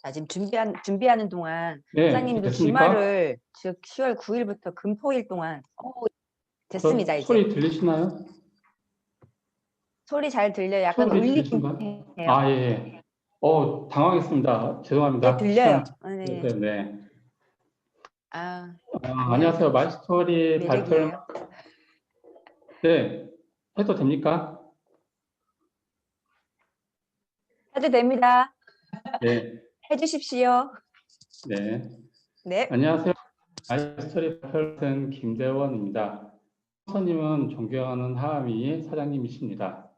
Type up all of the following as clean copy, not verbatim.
자, 지금 준비하는 동안 네, 사장님도 됐습니까? 주말을 즉 10월 9일부터 금토일 동안 됐습니다. 이제 소리 들리시나요? 소리 잘 들려요. 약간 소리 울리긴 들리신가요? 해요. 아, 예, 예. 네, 당황했습니다. 죄송합니다. 들려요. 시간. 네. 네, 네. 아, 안녕하세요. 안녕하세요. 마이스토리 발표를, 매력이에요. 네, 해도 됩니까? 해도 됩니다. 네, 해주십시오. 네. 네. 안녕하세요. 마이스토리 발표는 김대원입니다. 선생님은 존경하는 하아미 사장님이십니다.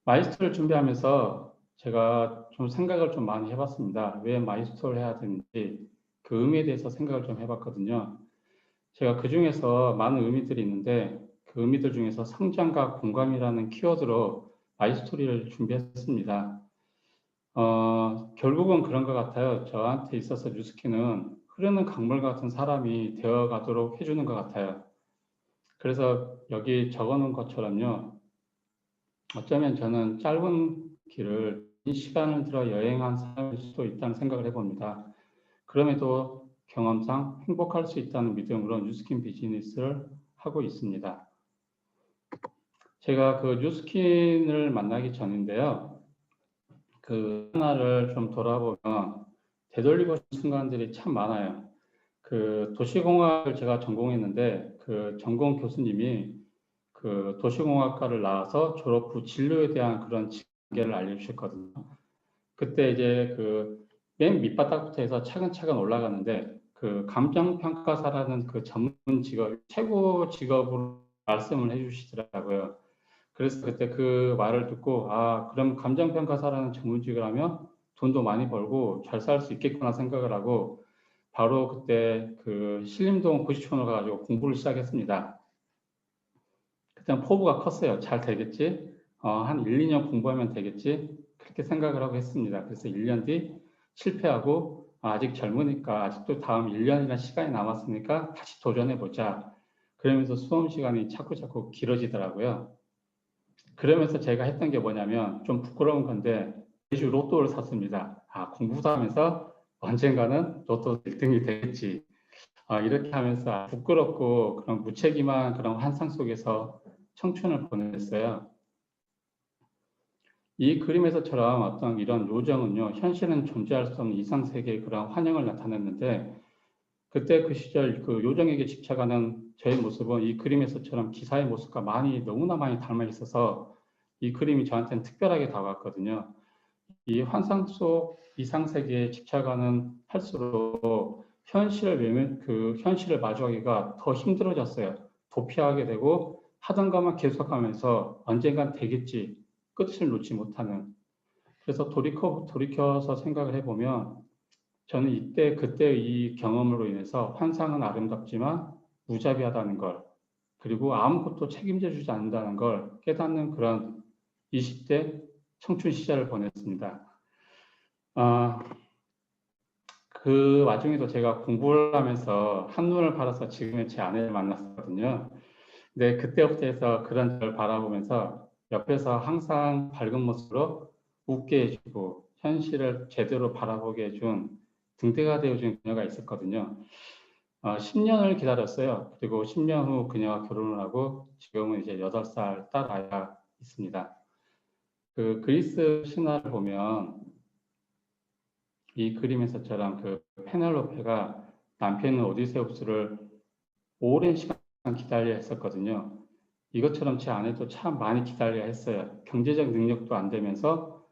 마이스토리를 준비하면서 제가 좀 생각을 좀 많이 해봤습니다. 왜 마이스토리를 해야 되는지 그 의미에 대해서 생각을 좀 해봤거든요. 제가 그 중에서 많은 의미들이 있는데 그 의미들 중에서 성장과 공감이라는 키워드로 마이스토리를 준비했습니다. 결국은 그런 것 같아요. 저한테 있어서 뉴스키는 흐르는 강물 같은 사람이 되어가도록 해주는 것 같아요. 그래서 여기 적어놓은 것처럼요. 어쩌면 저는 짧은 길을 긴 시간을 들어 여행한 사람일 수도 있다는 생각을 해봅니다. 그럼에도 경험상 행복할 수 있다는 믿음으로 뉴스킨 비즈니스를 하고 있습니다. 제가 그 뉴스킨을 만나기 전인데요. 그 하나를 좀 돌아보면 되돌리고 싶은 순간들이 참 많아요. 그 도시공학을 제가 전공했는데 그 전공 교수님이 그 도시공학과를 나와서 졸업 후 진로에 대한 그런 단계를 알려주셨거든요. 그때 이제 그 맨 밑바닥부터 해서 차근차근 올라가는데 그 감정평가사라는 그 전문 직업, 최고 직업으로 말씀을 해주시더라고요. 그래서 그때 그 말을 듣고 그럼 감정평가사라는 전문직을 하면 돈도 많이 벌고 잘 살 수 있겠구나 생각을 하고 바로 그때 그 신림동 고시촌으로 가가지고 공부를 시작했습니다. 그때 포부가 컸어요. 잘 되겠지? 한 1, 2년 공부하면 되겠지? 그렇게 생각을 하고 했습니다. 그래서 1년 뒤 실패하고 아직 젊으니까 아직도 다음 1년이나 시간이 남았으니까 다시 도전해보자. 그러면서 수험 시간이 자꾸 길어지더라고요. 그러면서 제가 했던 게 뭐냐면 좀 부끄러운 건데 매주 로또를 샀습니다. 공부도 하면서 언젠가는 로또 1등이 되겠지. 이렇게 하면서 부끄럽고 그런 무책임한 그런 환상 속에서 청춘을 보냈어요. 이 그림에서처럼 어떤 이런 요정은요, 현실은 존재할 수 없는 이상세계의 그런 환영을 나타냈는데, 그때 그 시절 그 요정에게 집착하는 저의 모습은 이 그림에서처럼 기사의 모습과 너무나 많이 닮아 있어서 이 그림이 저한테는 특별하게 다가왔거든요. 이 환상 속 이상세계에 집착하는 할수록 현실을 마주하기가 더 힘들어졌어요. 도피하게 되고 하던 것만 계속하면서 언젠간 되겠지 끝을 놓지 못하는. 그래서 돌이켜서 생각을 해보면 저는 그때 이 경험으로 인해서 환상은 아름답지만 무자비하다는 걸, 그리고 아무것도 책임져 주지 않는다는 걸 깨닫는 그런 20대 청춘 시절을 보냈습니다. 그 와중에도 제가 공부를 하면서 한눈을 팔아서 지금의 제 아내를 만났거든요. 근데 그때부터 해서 그런 저를 바라보면서 옆에서 항상 밝은 모습으로 웃게 해주고 현실을 제대로 바라보게 해준 등대가 되어준 그녀가 있었거든요. 10년을 기다렸어요. 그리고 10년 후 그녀와 결혼을 하고 지금은 이제 8살 딸 아이가 있습니다. 그 그리스 신화를 보면 이 그림에서처럼 그 페넬로페가 남편은 오디세우스를 오랜 시간 기다려야 했었거든요. 이것처럼 제 아내도 참 많이 기다려야 했어요. 경제적 능력도 안 되면서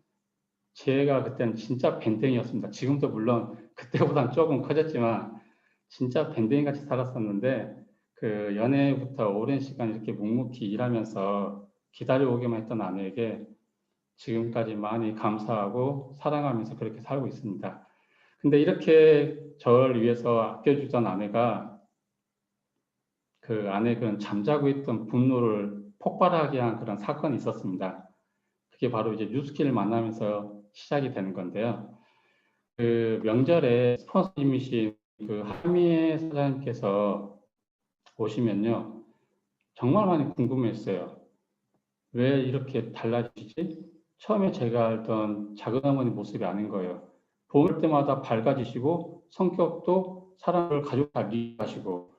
제가 그때는 진짜 밴댕이였습니다. 지금도 물론 그때보단 조금 커졌지만 진짜 밴댕이 같이 살았었는데 그 연애부터 오랜 시간 이렇게 묵묵히 일하면서 기다려오기만 했던 아내에게 지금까지 많이 감사하고 사랑하면서 그렇게 살고 있습니다. 근데 이렇게 저를 위해서 아껴주던 아내가 그 안에 그런 잠자고 있던 분노를 폭발하게 한 그런 사건이 있었습니다. 그게 바로 이제 뉴스키를 만나면서 시작이 되는 건데요. 그 명절에 스폰서님이신 그 한미애 사장님께서 오시면요. 정말 많이 궁금했어요. 왜 이렇게 달라지지? 처음에 제가 알던 작은 어머니 모습이 아닌 거예요. 볼 때마다 밝아지시고 성격도 사람을 가족 다 이해하시고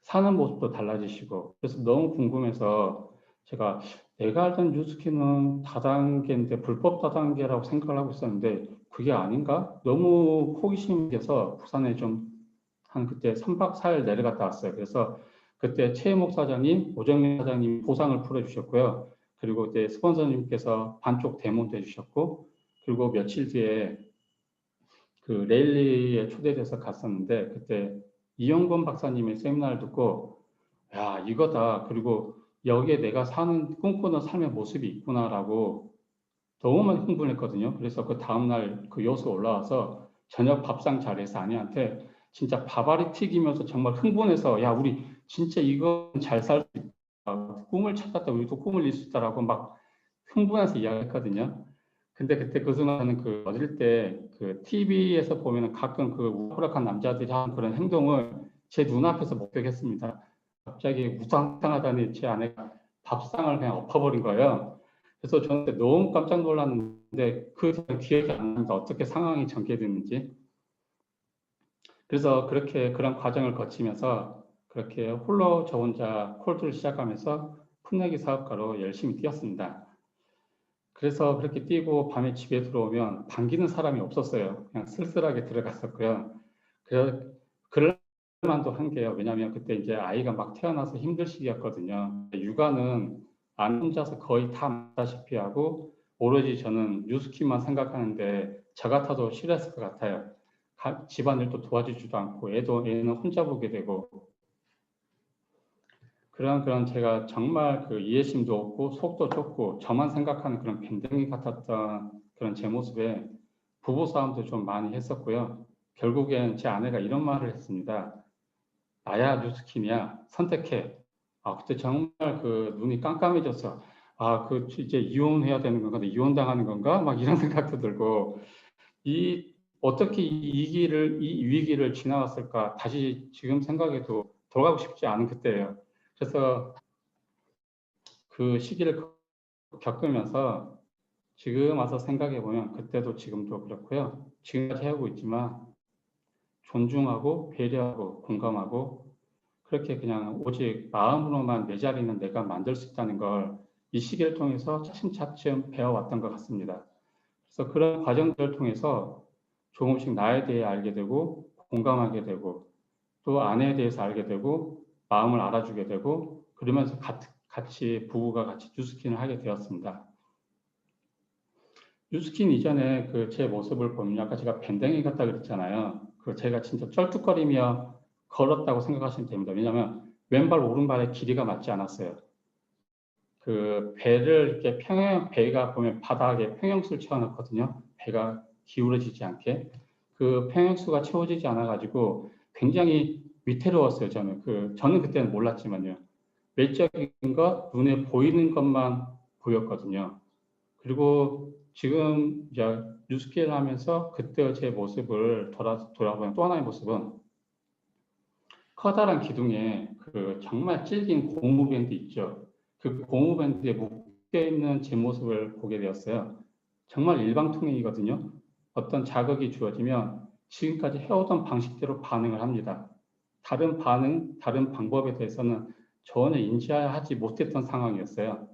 사는 모습도 달라지시고 그래서 너무 궁금해서 제가 내가 알던 뉴스키는 다단계인데 불법 다단계라고 생각을 하고 있었는데 그게 아닌가? 너무 호기심이 돼서 부산에 좀 한 그때 3박 4일 내려갔다 왔어요. 그래서 그때 최혜목 사장님, 오정민 사장님 보상을 풀어주셨고요. 그리고 그때 스폰서님께서 반쪽 대문도 해주셨고 그리고 며칠 뒤에 그 레일리에 초대돼서 갔었는데 그때 이영건 박사님의 세미나를 듣고 야 이거다. 그리고 여기에 내가 사는 꿈꾸는 삶의 모습이 있구나라고 너무 많이 흥분했거든요. 그래서 그 다음날 그 여수 올라와서 저녁 밥상 자리에서 아내한테 진짜 밥알이 튀기면서 정말 흥분해서 야 우리 진짜 이건 잘 살 수 있다. 꿈을 찾았다. 우리도 꿈을 이룰 수 있다라고 막 흥분해서 이야기했거든요. 근데 그때 그 순간은 그 어릴 때 그 TV에서 보면은 가끔 그 우락부락한 남자들이 하는 그런 행동을 제 눈앞에서 목격했습니다. 갑자기 우상탕하다니 제 아내가 밥상을 그냥 엎어버린 거예요. 그래서 저는 그때 너무 깜짝 놀랐는데 그 기억이 안 납니다. 어떻게 상황이 전개됐는지. 그래서 그렇게 그런 과정을 거치면서 그렇게 홀로 저 혼자 콜드를 시작하면서 풋내기 사업가로 열심히 뛰었습니다. 그래서 그렇게 뛰고 밤에 집에 들어오면 반기는 사람이 없었어요. 그냥 쓸쓸하게 들어갔었고요. 그럴 만도 한 게요. 왜냐하면 그때 이제 아이가 막 태어나서 힘들 시기였거든요. 육아는 안 혼자서 거의 다 맡다시피 하고 오로지 저는 뉴스키만 생각하는데 저 같아도 싫었을 것 같아요. 집안일도 도와주지도 않고 애는 혼자 보게 되고 그런 제가 정말 그 이해심도 없고 속도 좁고 저만 생각하는 그런 밴댕이 같았던 그런 제 모습에 부부싸움도 좀 많이 했었고요. 결국엔 제 아내가 이런 말을 했습니다. 나야 뉴스킨이야 선택해. 아 그때 정말 그 눈이 깜깜해졌어. 아 그 이제 이혼해야 되는 건가, 이혼당하는 건가, 막 이런 생각도 들고 이 어떻게 이 위기를 지나갔을까 다시 지금 생각해도 돌아가고 싶지 않은 그때예요. 그래서 그 시기를 겪으면서 지금 와서 생각해 보면 그때도 지금도 그렇고요. 지금까지 하고 있지만 존중하고 배려하고 공감하고 그렇게 그냥 오직 마음으로만 내 자리는 내가 만들 수 있다는 걸 이 시기를 통해서 차츰차츰 배워왔던 것 같습니다. 그래서 그런 과정들을 통해서 조금씩 나에 대해 알게 되고 공감하게 되고 또 아내에 대해서 알게 되고 마음을 알아주게 되고 그러면서 같이 부부가 같이 뉴스킨을 하게 되었습니다. 뉴스킨 이전에 그 제 모습을 보면 아까 제가 밴댕이 같다 그랬잖아요. 그 제가 진짜 쩔뚝거리며 걸었다고 생각하시면 됩니다. 왜냐하면 왼발 오른발의 길이가 맞지 않았어요. 그 배를 이렇게 배가 보면 바닥에 평형수를 채워놨거든요. 배가 기울어지지 않게. 그 평형수가 채워지지 않아가지고 굉장히 위태로웠어요. 저는 그때는 몰랐지만요. 외적인 것, 눈에 보이는 것만 보였거든요. 그리고 지금 이제 뉴스케일 하면서 그때 제 모습을 돌아보면 또 하나의 모습은 커다란 기둥에 그 정말 질긴 고무밴드 있죠. 그 고무밴드에 묶여 있는 제 모습을 보게 되었어요. 정말 일방통행이거든요. 어떤 자극이 주어지면 지금까지 해오던 방식대로 반응을 합니다. 다른 방법에 대해서는 전혀 인지하지 못했던 상황이었어요.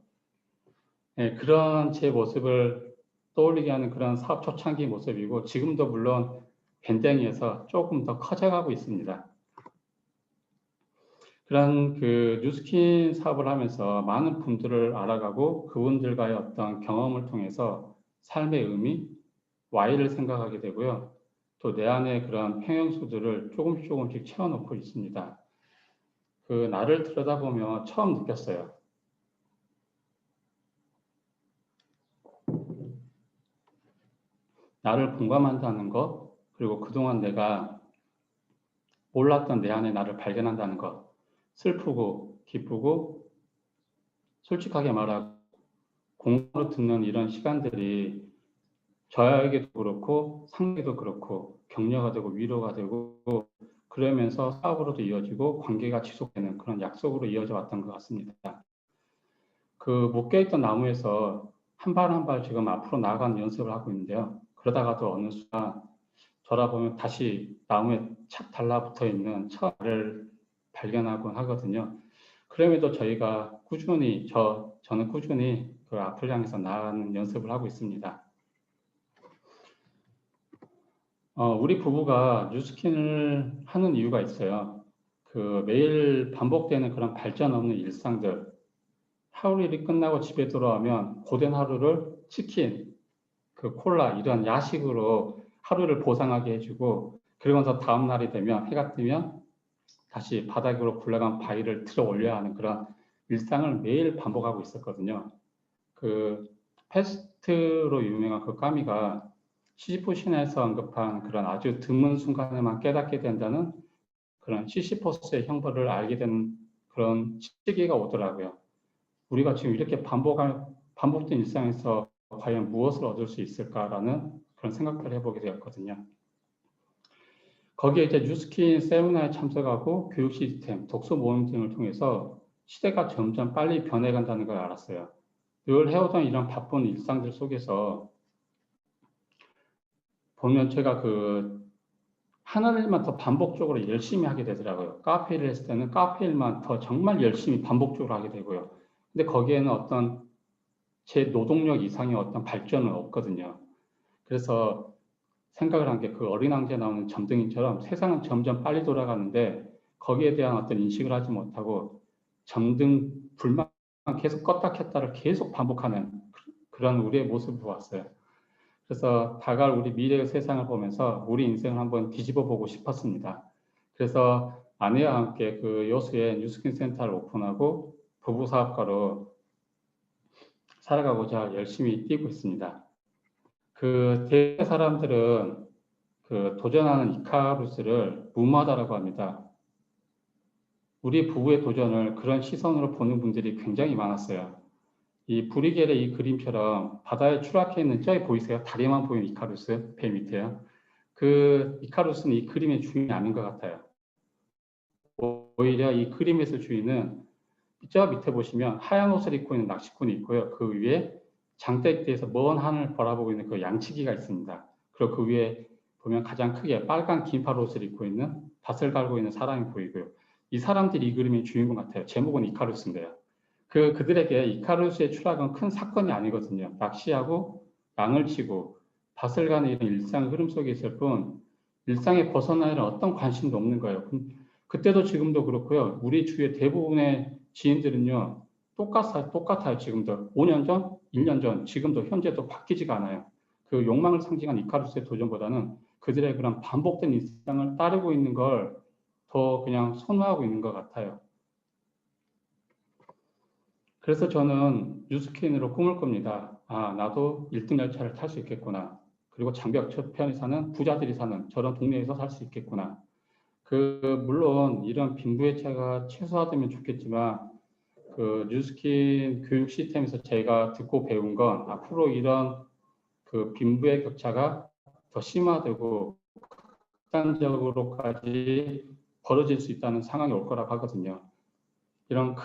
네, 그런 제 모습을 떠올리게 하는 그런 사업 초창기 모습이고 지금도 물론 밴댕이에서 조금 더 커져가고 있습니다. 그런 그 뉴스킨 사업을 하면서 많은 분들을 알아가고 그분들과의 어떤 경험을 통해서 삶의 의미, Y를 생각하게 되고요. 또 내 안에 그런 평형수들을 조금씩 채워놓고 있습니다. 그 나를 들여다보며 처음 느꼈어요. 나를 공감한다는 것, 그리고 그동안 내가 몰랐던 내 안에 나를 발견한다는 것, 슬프고 기쁘고 솔직하게 말하고 공감으로 듣는 이런 시간들이 저에게도 그렇고 상대도 그렇고 격려가 되고 위로가 되고 그러면서 사업으로도 이어지고 관계가 지속되는 그런 약속으로 이어져 왔던 것 같습니다. 그 묶여있던 나무에서 한 발 한 발 지금 앞으로 나아가는 연습을 하고 있는데요. 그러다가도 어느 순간 돌아보면 다시 나무에 착 달라붙어 있는 처를 발견하곤 하거든요. 그럼에도 저희가 꾸준히 저는 꾸준히 그 앞을 향해서 나아가는 연습을 하고 있습니다. 우리 부부가 뉴스킨을 하는 이유가 있어요. 그 매일 반복되는 그런 발전 없는 일상들, 하루 일이 끝나고 집에 돌아오면 고된 하루를 치킨, 그 콜라 이런 야식으로 하루를 보상하게 해주고, 그리고 나서 다음 날이 되면 해가 뜨면 다시 바닥으로 굴러간 바위를 틀어 올려야 하는 그런 일상을 매일 반복하고 있었거든요. 그 패스트로 유명한 그 까미가 시시포 신화에서 언급한 그런 아주 드문 순간에만 깨닫게 된다는 그런 시시포스의 형벌을 알게 되는 그런 시기가 오더라고요. 우리가 지금 이렇게 반복된 일상에서 과연 무엇을 얻을 수 있을까라는 그런 생각을 해보게 되었거든요. 거기에 이제 뉴스킨 세미나에 참석하고 교육 시스템, 독서 모임 등을 통해서 시대가 점점 빨리 변해간다는 걸 알았어요. 늘 해오던 이런 바쁜 일상들 속에서 보면 제가 그 하나일만 더 반복적으로 열심히 하게 되더라고요. 카페 일을 했을 때는 카페 일만 더 정말 열심히 반복적으로 하게 되고요. 근데 거기에는 어떤 제 노동력 이상의 어떤 발전은 없거든요. 그래서 생각을 한 게 그 어린 왕자에 나오는 점등이처럼 세상은 점점 빨리 돌아가는데 거기에 대한 어떤 인식을 하지 못하고 점등 불만 계속 껐다 켰다를 계속 반복하는 그런 우리의 모습을 보았어요. 그래서 다가올 우리 미래의 세상을 보면서 우리 인생을 한번 뒤집어 보고 싶었습니다. 그래서 아내와 함께 그 여수에 뉴스킨 센터를 오픈하고 부부 사업가로 살아가고자 열심히 뛰고 있습니다. 그 대개 사람들은 그 도전하는 이카루스를 무모하다라고 합니다. 우리 부부의 도전을 그런 시선으로 보는 분들이 굉장히 많았어요. 이 브리겔의 이 그림처럼 바다에 추락해 있는 저기 보이세요? 다리만 보이는 이카루스 배 밑에요. 그 이카루스는 이 그림의 주인이 아닌 것 같아요. 오히려 이 그림에서 주인은 저 밑에 보시면 하얀 옷을 입고 있는 낚시꾼이 있고요. 그 위에 장대대에서 먼 하늘을 바라보고 있는 그 양치기가 있습니다. 그리고 그 위에 보면 가장 크게 빨간 긴팔 옷을 입고 있는 밭을 갈고 있는 사람이 보이고요. 이 사람들이 이 그림의 주인공 같아요. 제목은 이카루스인데요. 그들에게 이카루스의 추락은 큰 사건이 아니거든요. 낚시하고 낭을 치고 밭을 가는 이런 일상 흐름 속에 있을 뿐 일상에 벗어나는 어떤 관심도 없는 거예요. 그때도 지금도 그렇고요. 우리 주위의 대부분의 지인들은요. 똑같아요. 지금도. 5년 전, 1년 전, 지금도 현재도 바뀌지가 않아요. 그 욕망을 상징한 이카루스의 도전보다는 그들의 그런 반복된 일상을 따르고 있는 걸 더 그냥 선호하고 있는 것 같아요. 그래서 저는 뉴스킨으로 꿈을 꿉니다. 아, 나도 1등 열차를 탈 수 있겠구나. 그리고 장벽 저편에 사는 부자들이 사는 저런 동네에서 살 수 있겠구나. 물론 이런 빈부격차가 최소화되면 좋겠지만 그 뉴스킨 교육 시스템에서 제가 듣고 배운 건 앞으로 이런 그 빈부의 격차가 더 심화되고 극단적으로까지 벌어질 수 있다는 상황이 올 거라고 하거든요. 이런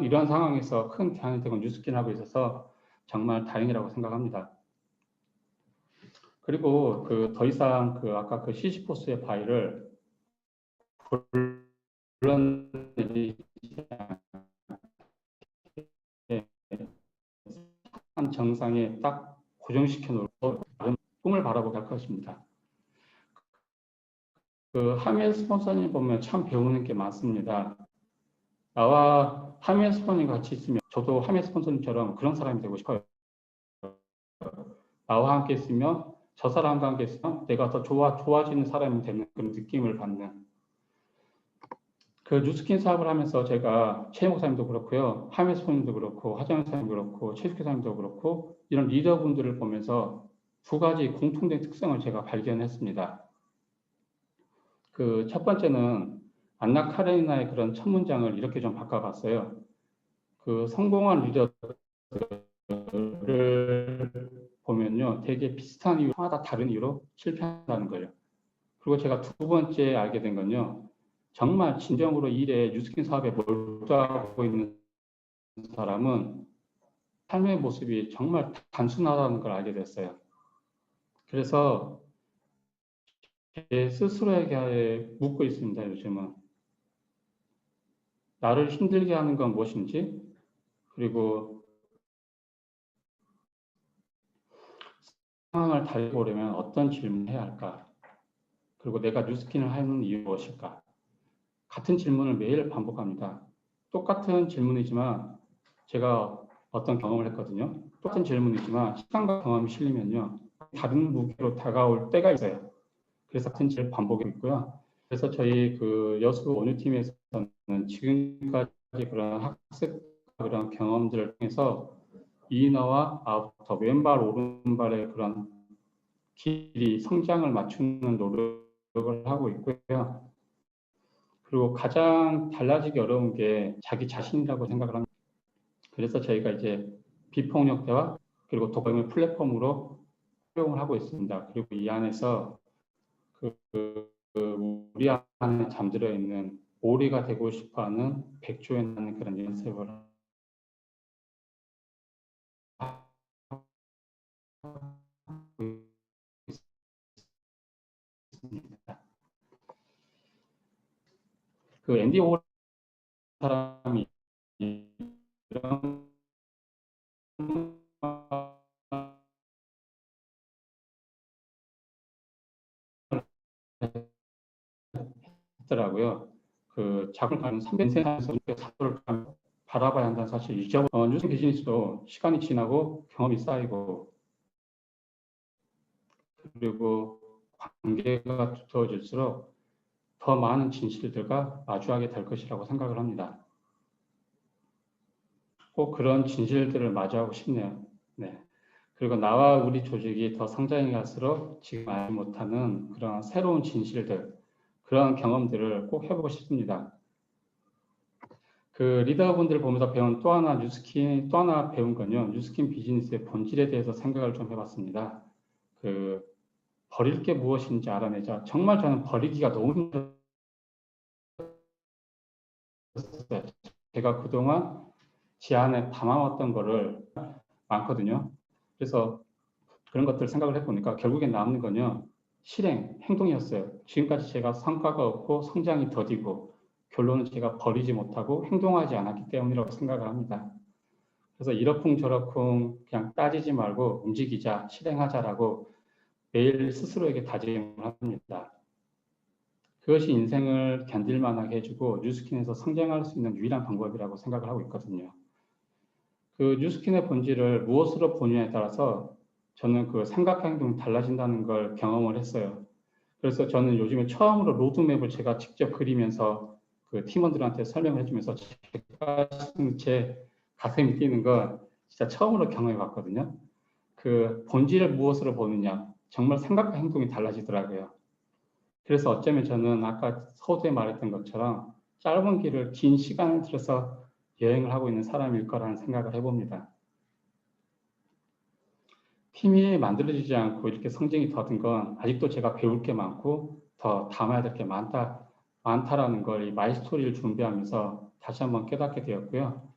이런 상황에서 큰 대안이 되고 뉴스킨을 하고 있어서 정말 다행이라고 생각합니다. 그리고 더 이상 아까 그 시시포스의 바위를 불러내리지 한 정상에 딱 고정시켜 놓고 꿈을 바라보게 할 것입니다. 하미엘 스폰서님 보면 참 배우는 게 많습니다. 나와 하미엘 스폰서님 같이 있으면 저도 하미엘 스폰서님처럼 그런 사람이 되고 싶어요. 나와 함께 있으면 저 사람과 함께 있으면 내가 더 좋아지는 사람이 되는 그런 느낌을 받는 그 뉴스킨 사업을 하면서 제가 최 목사님도 그렇고요. 하미엘 스폰님도 그렇고 하정현 사님도 그렇고 최숙희 사님도 그렇고 이런 리더분들을 보면서 두 가지 공통된 특성을 제가 발견했습니다. 첫 번째는 안나 카레니나의 그런 첫 문장을 이렇게 좀 바꿔봤어요. 성공한 리더들을 보면요, 되게 비슷한 이유, 하나 다 다른 이유로 실패한다는 거예요. 그리고 제가 두 번째 알게 된 건요, 정말 진정으로 일에 뉴스킨 사업에 몰두하고 있는 사람은 삶의 모습이 정말 단순하다는 걸 알게 됐어요. 그래서 제 스스로에게 묻고 있습니다. 요즘은 나를 힘들게 하는 건 무엇인지, 그리고 상황을 달리고 오려면 어떤 질문을 해야 할까, 그리고 내가 뉴스킨을 하는 이유가 무엇일까. 같은 질문을 매일 반복합니다. 똑같은 질문이지만 제가 어떤 경험을 했거든요. 똑같은 질문이지만 시간과 경험이 실리면요, 다른 무게로 다가올 때가 있어요. 그래서 같은 질문을 반복하고 있고요. 그래서 저희 그 여수 원유팀에서는 지금까지 그런 학습 그런 경험들을 통해서 이너와 아우터, 왼발 오른발의 그런 길이 성장을 맞추는 노력을 하고 있고요. 그리고 가장 달라지기 어려운 게 자기 자신이라고 생각을 합니다. 그래서 저희가 이제 비폭력 대화 그리고 독학을 플랫폼으로 활용을 하고 있습니다. 그리고 이 안에서 우리 안에 잠들어 있는 오리가 되고 싶어하는 백조라는 그런 연습을 하고 있습니다. 그 앤디 오 사람이 이런 했더라고요. 그 작을 가는 300세에서 사도를 바라봐야 한다는 사실 잊어버. 뉴스 비즈니스도 시간이 지나고 경험이 쌓이고 그리고 관계가 두터워질수록 더 많은 진실들과 마주하게 될 것이라고 생각을 합니다. 꼭 그런 진실들을 마주하고 싶네요. 네. 그리고 나와 우리 조직이 더 성장해 갈수록 지금 알지 못하는 그런 새로운 진실들, 그런 경험들을 꼭 해보고 싶습니다. 그 리더분들 보면서 배운 또 하나 배운 건요, 뉴스킨 비즈니스의 본질에 대해서 생각을 좀 해봤습니다. 그 버릴 게 무엇인지 알아내자. 정말 저는 버리기가 너무 힘들었어요. 제가 그동안 제 안에 담아왔던 거를 많거든요. 그래서 그런 것들 생각을 해보니까 결국에 남는 건요, 실행, 행동이었어요. 지금까지 제가 성과가 없고 성장이 더디고 결론은 제가 버리지 못하고 행동하지 않았기 때문이라고 생각을 합니다. 그래서 이러쿵저러쿵 그냥 따지지 말고 움직이자, 실행하자라고 매일 스스로에게 다짐을 합니다. 그것이 인생을 견딜만하게 해주고 뉴스킨에서 성장할 수 있는 유일한 방법이라고 생각을 하고 있거든요. 그 뉴스킨의 본질을 무엇으로 보느냐에 따라서 저는 그 생각 행동이 달라진다는 걸 경험을 했어요. 그래서 저는 요즘에 처음으로 로드맵을 제가 직접 그리면서 그 팀원들한테 설명을 해주면서 제가 제 가슴이 뛰는 건 진짜 처음으로 경험해 봤거든요. 그 본질을 무엇으로 보느냐, 정말 생각과 행동이 달라지더라고요. 그래서 어쩌면 저는 아까 서두에 말했던 것처럼 짧은 길을 긴 시간을 들여서 여행을 하고 있는 사람일 거라는 생각을 해봅니다. 팀이 만들어지지 않고 이렇게 성장이 더딘 건 아직도 제가 배울 게 많고 더 담아야 될 게 많다라는 걸 이 마이스토리를 준비하면서 다시 한번 깨닫게 되었고요.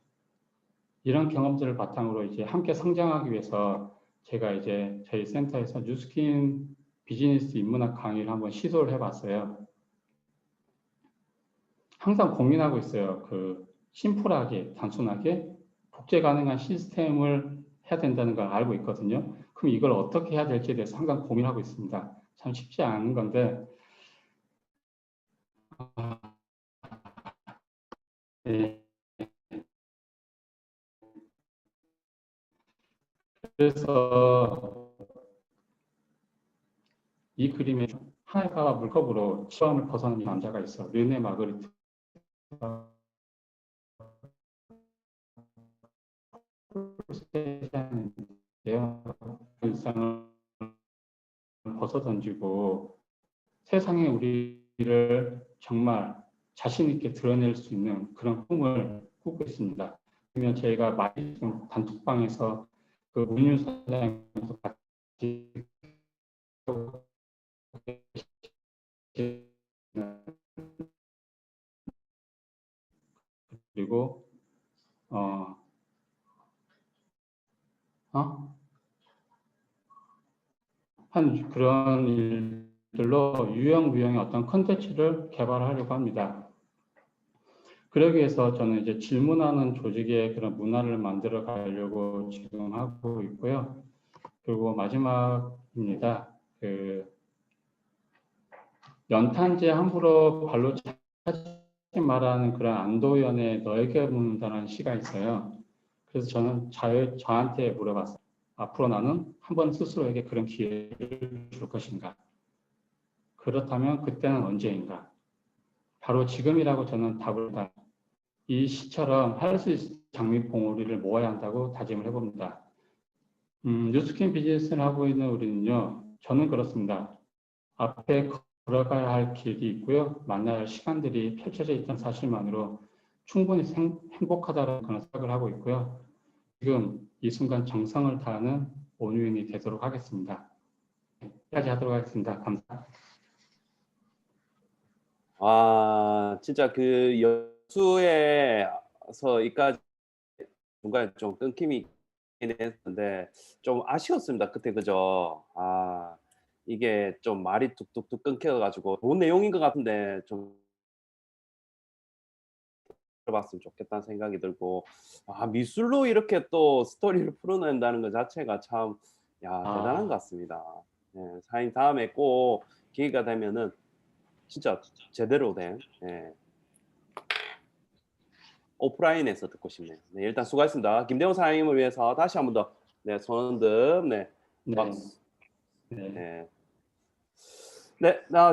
이런 경험들을 바탕으로 이제 함께 성장하기 위해서 제가 이제 저희 센터에서 뉴스킨 비즈니스 인문학 강의를 한번 시도를 해봤어요. 항상 고민하고 있어요. 그 심플하게, 단순하게 복제 가능한 시스템을 해야 된다는 걸 알고 있거든요. 그럼 이걸 어떻게 해야 될지에 대해서 항상 고민하고 있습니다. 참 쉽지 않은 건데, 네. 그래서 이 그림에 하나가 물컵으로 치와함을 벗어나는 남자가 있어. 르네 마그리트인데요. 일상을 벗어 던지고 세상에 우리를 정말 자신 있게 드러낼 수 있는 그런 꿈을 꾸고 있습니다. 그러면 저희가 많이 단톡방에서 그 문유 사장님과 같이 그리고 어, 어? 한 그런 일들로 유형무형의 어떤 컨텐츠를 개발하려고 합니다. 그러기 위해서 저는 이제 질문하는 조직의 그런 문화를 만들어 가려고 지금 하고 있고요. 그리고 마지막입니다. 연탄재 함부로 발로 차지 말하는 그런 안도연의 너에게 묻는다는 시가 있어요. 그래서 저는 저한테 물어봤어요. 앞으로 나는 한번 스스로에게 그런 기회를 줄 것인가? 그렇다면 그때는 언제인가? 바로 지금이라고 저는 답을 다. 이 시처럼 할 수 있을 장미봉우리를 모아야 한다고 다짐을 해봅니다. 뉴스킨 비즈니스를 하고 있는 우리는요, 저는 그렇습니다. 앞에 걸어가야 할 길이 있고요, 만나야 할 시간들이 펼쳐져 있다는 사실만으로 충분히 행복하다는 그런 생각을 하고 있고요. 지금 이 순간 정성을 다하는 온유인이 되도록 하겠습니다. 여기까지 하도록 하겠습니다. 감사합니다. 진짜 그 여수에서 이까지 중간에 좀 끊김이 있긴 했는데 좀 아쉬웠습니다. 그때 그죠? 이게 좀 말이 뚝뚝뚝 끊겨가지고 좋은 내용인 것 같은데 좀 들어봤으면 좋겠다는 생각이 들고 미술로 이렇게 또 스토리를 풀어낸다는 것 자체가 참 대단한 것 같습니다. 사장님 다음에 꼭 기회가 되면은 진짜 제대로 된 오프라인에서 듣고 싶네요. 네, 일단 수고하셨습니다. 김대웅 사장님을 위해서 다시 한 번 더 손흔듭 박수.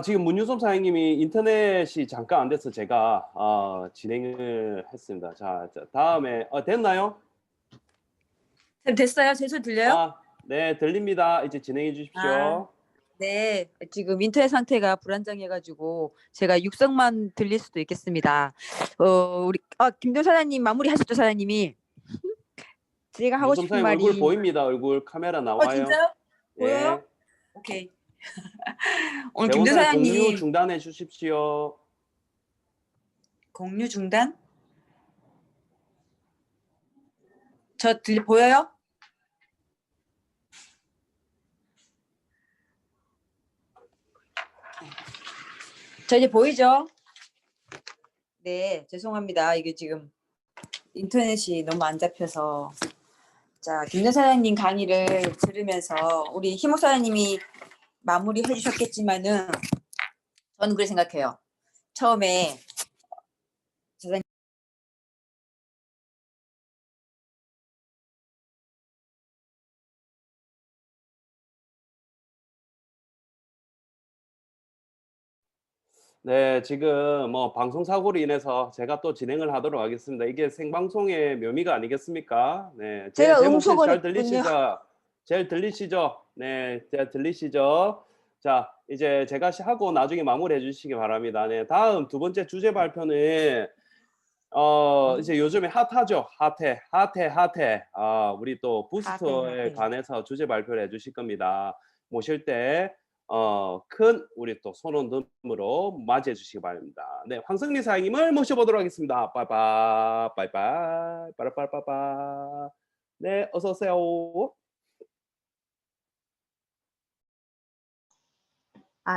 지금 문유솜 사장님이 인터넷이 잠깐 안 돼서 제가 진행을 했습니다. 자 다음에 됐나요? 됐어요? 제 소리 들려요? 네, 들립니다. 이제 진행해 주십시오. 네, 지금 인터넷 상태가 불안정해가지고 제가 육성만 들릴 수도 있겠습니다. 우리 김대웅 사장님 마무리 하셨죠, 사장님이? 제가 하고 유솜 싶은 사장님 말이 얼굴 보입니다. 얼굴 카메라 나와요. 진짜요? 보여요? 예. 오케이. 오늘 대웅 김대웅 사장님 공유 사장님 중단해 주십시오. 공유 중단? 보여요? 저 이제 보이죠? 네, 죄송합니다. 이게 지금 인터넷이 너무 안 잡혀서. 자, 김대 사장님 강의를 들으면서 우리 희목 사장님이 마무리해 주셨겠지만은 저는 그렇게 생각해요. 처음에 사장님 네, 지금 방송 사고로 인해서 제가 또 진행을 하도록 하겠습니다. 이게 생방송의 묘미가 아니겠습니까? 네, 제가 제 목소리 음소거를 잘 들리시죠? 잘 들리시죠? 네, 잘 들리시죠? 자, 이제 제가 하고 나중에 마무리해 주시기 바랍니다. 네, 다음 두 번째 주제 발표는 이제 요즘에 핫하죠. 핫해. 우리 또 부스터에 관해서 주제 발표를 해 주실 겁니다. 모실 때 큰 우리 또 손원등으로 맞이해 주시기 바랍니다. 네, 황승리 사장님을 모셔보도록 하겠습니다. 빠이빠이 빠라빠라빠빠. 네, 어서 오세요.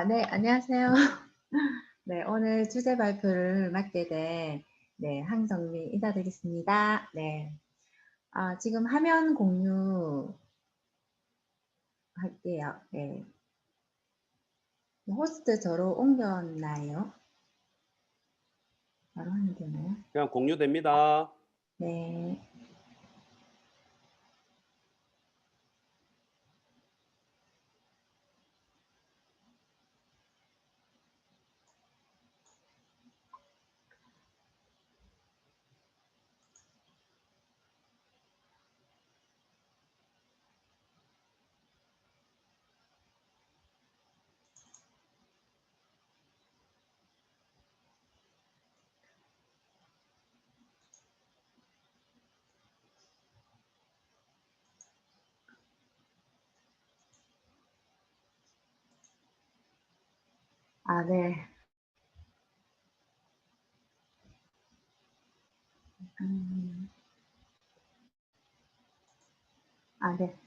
네, 안녕하세요. 네, 오늘 주제 발표를 맡게 된 황정미 인사드리겠습니다. 네, 지금 화면 공유 할게요. 네, 호스트 저로 옮겼나요? 바로 하면 되나요? 그냥 공유됩니다. 네. 네. 네.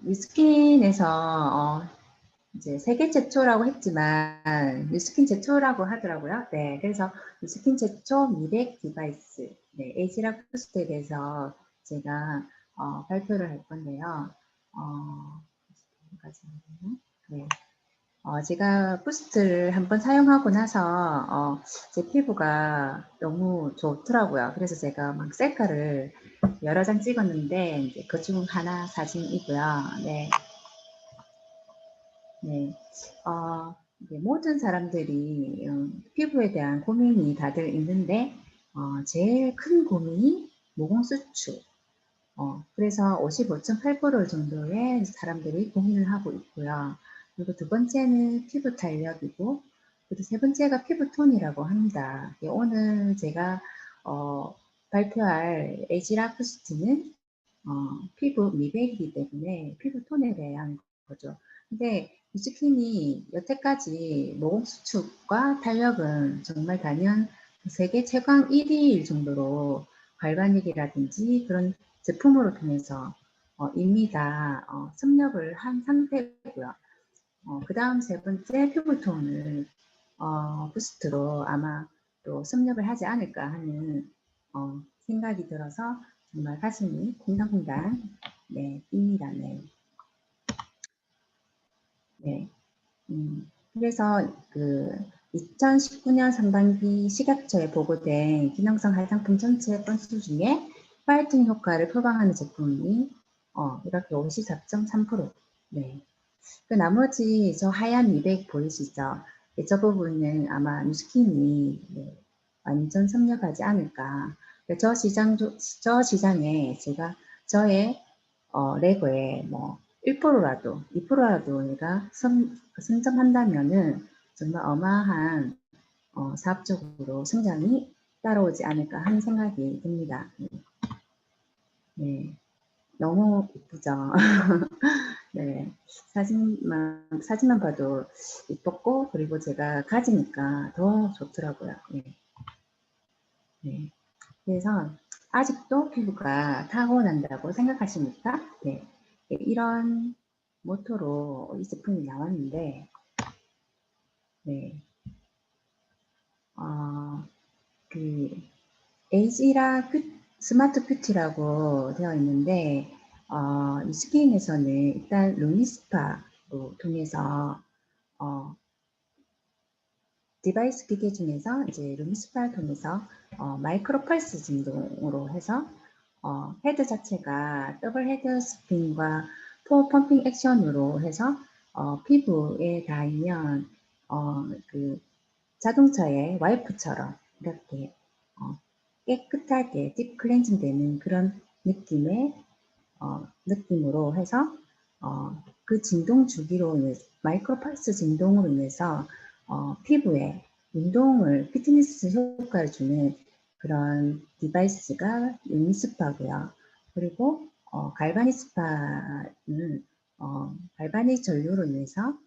뉴스킨에서 이제 세계 최초라고 했지만 뉴스킨 최초라고 하더라고요. 네, 그래서 뉴스킨 최초 미백 디바이스, 네, 에이지락 부스트에 대해서 제가 발표를 할 건데요. 네. 제가 부스트를 한번 사용하고 나서 제 피부가 너무 좋더라고요. 그래서 제가 막 셀카를 여러 장 찍었는데 이제 그중 하나 사진이고요. 네. 네. 이제 모든 사람들이 피부에 대한 고민이 다들 있는데 제일 큰 고민이 모공 수축. 그래서 55.8% 정도의 사람들이 고민을 하고 있고요. 그리고 두 번째는 피부 탄력이고, 그리고 세 번째가 피부톤이라고 합니다. 오늘 제가 발표할 에이지락 부스트는 피부 미백이기 때문에 피부톤에 대한 거죠. 근데 뉴스킨이 여태까지 모공 수축과 탄력은 정말 단연 세계 최강 1위일 정도로 갈바닉이라든지 그런 제품으로 통해서 이미 다 섭렵을 한 상태고요. 그 다음 세 번째 피부톤을 부스트로 아마 또 섭렵을 하지 않을까 하는 생각이 들어서 정말 가슴이 콩당콩당 네, 뜁니다. 네. 네. 그래서 그 2019년 상반기 식약처에 보고된 기능성 화장품 전체 건수 중에 화이트닝 효과를 표방하는 제품이 이렇게 54.3%. 네. 그 나머지 저 하얀 미백 보이시죠? 네, 저 부분은 아마 뉴스킨이 네, 완전 섭렵하지 않을까. 저 시장에 제가 저의 레고에 뭐 1%라도 2%라도 얘가 선점한다면은 정말 어마어마한 사업적으로 성장이 따라오지 않을까 하는 생각이 듭니다. 네, 너무 이쁘죠. 네, 사진만 봐도 이뻤고 그리고 제가 가지니까 더 좋더라고요. 네. 네. 그래서 아직도 피부가 타고난다고 생각하십니까? 네. 이런 모토로 이 제품이 나왔는데, 네. 그 에이지라 스마트 큐티라고 되어 있는데, 뉴스킨에서는 일단 루미스파로 통해서 디바이스 기계 중에서 이제 루미스파를 통해서 마이크로 펄스 진동으로 해서 헤드 자체가 더블 헤드 스핀과 포 펌핑 액션으로 해서 피부에 닿으면 그 자동차의 와이프처럼 이렇게 깨끗하게 딥 클렌징 되는 그런 느낌으로 해서 그 진동 주기로 인해서 마이크로 펄스 진동으로 인해서 피부에 운동을 피트니스 효과를 주는 그런 디바이스가 루미스파고요. 그리고 갈바닉스파는 갈바닉 전류로 인해서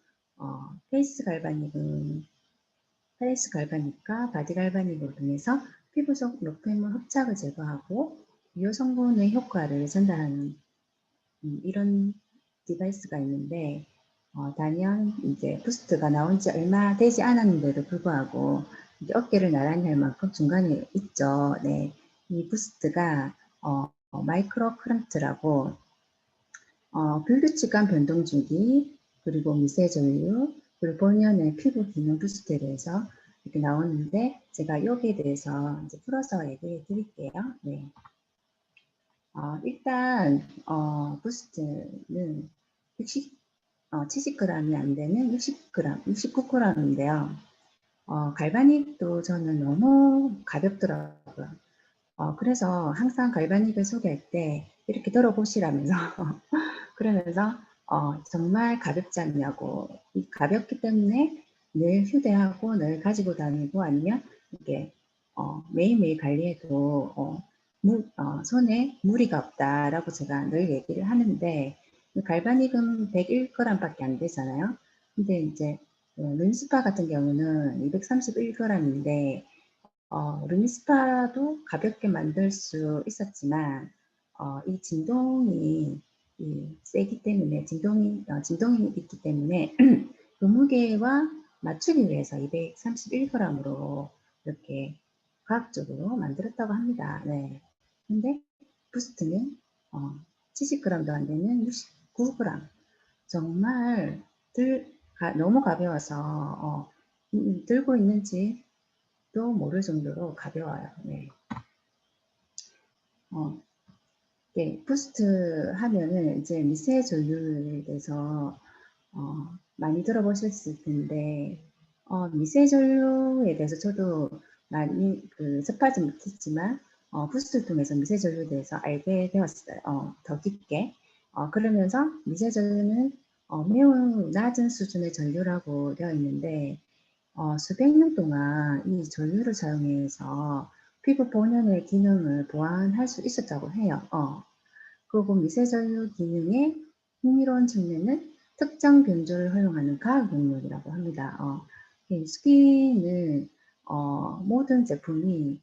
페이스 갈바닉과 바디 갈바닉으로 통해서 피부 속 노폐물 흡착을 제거하고 유효 성분의 효과를 전달하는 이런 디바이스가 있는데 단연 이제 부스트가 나온 지 얼마 되지 않았는데도 불구하고 이제 어깨를 나란히 할 만큼 중간에 있죠. 네, 이 부스트가 마이크로 크런트라고 불규칙한 변동 주기 그리고 미세 전류 그리고 본연의 피부 기능 부스트에 대해서 이렇게 나오는데 제가 여기에 대해서 이제 풀어서 얘기해 드릴게요. 네. 일단 부스트는 70g이 안 되는 60g, 69g인데요. 갈바닉도 저는 너무 가볍더라고요. 그래서 항상 갈바닉을 소개할 때 이렇게 들어보시라면서 그러면서 정말 가볍지 않냐고 가볍기 때문에 늘 휴대하고 늘 가지고 다니고 아니면 이렇게 매일매일 관리해도 손에 무리가 없다라고 제가 늘 얘기를 하는데 갈바닉은 101g밖에 안 되잖아요. 근데 이제 루미스파 같은 경우는 231g인데 루미스파도 가볍게 만들 수 있었지만 이 진동이 세기 때문에 진동이 있기 때문에 그 무게와 맞추기 위해서 231g으로 이렇게 과학적으로 만들었다고 합니다. 네. 근데 부스트는 70g도 안 되는 69g. 정말 너무 가벼워서 들고 있는지도 모를 정도로 가벼워요. 네. 네, 부스트 하면은 이제 미세 전류에 대해서 많이 들어보셨을 텐데 미세 전류에 대해서 저도 많이 접하지 못했지만 부스트를 통해서 미세 전류에 대해서 알게 되었어요. 더 깊게. 그러면서 미세 전류는 매우 낮은 수준의 전류라고 되어 있는데 수백 년 동안 이 전류를 사용해서 피부 본연의 기능을 보완할 수 있었다고 해요. 그리고 미세전류 기능의 흥미로운 측면은 특정 변조를 활용하는 과학 능력이라고 합니다. 스킨은 모든 제품이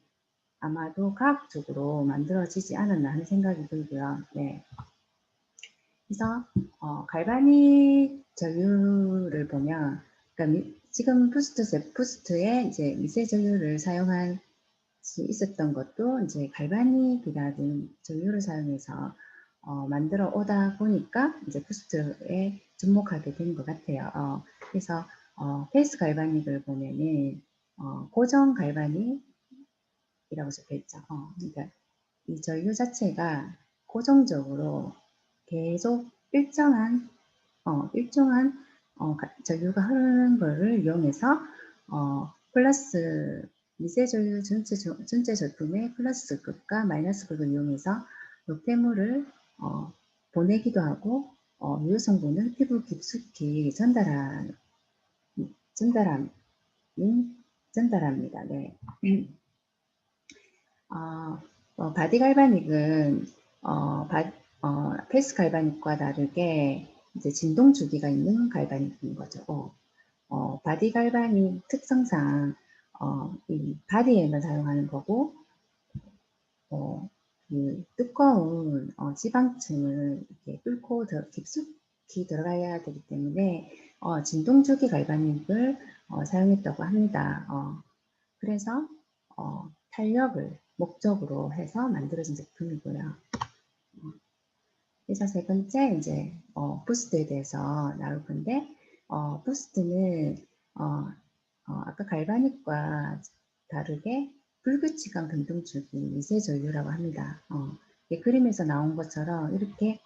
아마도 과학적으로 만들어지지 않았나 하는 생각이 들고요. 네. 그래서 갈바닉 전류를 보면, 그러니까 지금 부스트에 이제 미세 전류를 사용할 수 있었던 것도 이제 갈바닉이라는 전류를 사용해서 만들어 오다 보니까 이제 부스트에 접목하게 된 것 같아요. 그래서 페이스 갈바닉을 보면은 고정 갈바닉이라고 적혀 있죠. 그러니까 이 전류 자체가 고정적으로 계속 일정한 전류가 흐르는 것을 이용해서 플러스 미세 전류 전체 제품의 플러스 극과 마이너스 극을 이용해서 노폐물을 보내기도 하고 유효 성분을 피부 깊숙이 전달합니다. 네. 바디 갈바닉은 페이스 갈바닉과 다르게 이제 진동 주기가 있는 갈바닉인 거죠. 바디 갈바닉 특성상 이 바디에만 사용하는 거고 그 두꺼운 지방층을 이렇게 뚫고 깊숙이 들어가야 되기 때문에 진동 주기 갈바닉을 사용했다고 합니다. 그래서 탄력을 목적으로 해서 만들어진 제품이고요. 그래서 세 번째 이제 부스트에 대해서 나올 건데 부스트는 아까 갈바닉과 다르게 불규칙한 변동주기 미세 전류라고 합니다. 그림에서 나온 것처럼 이렇게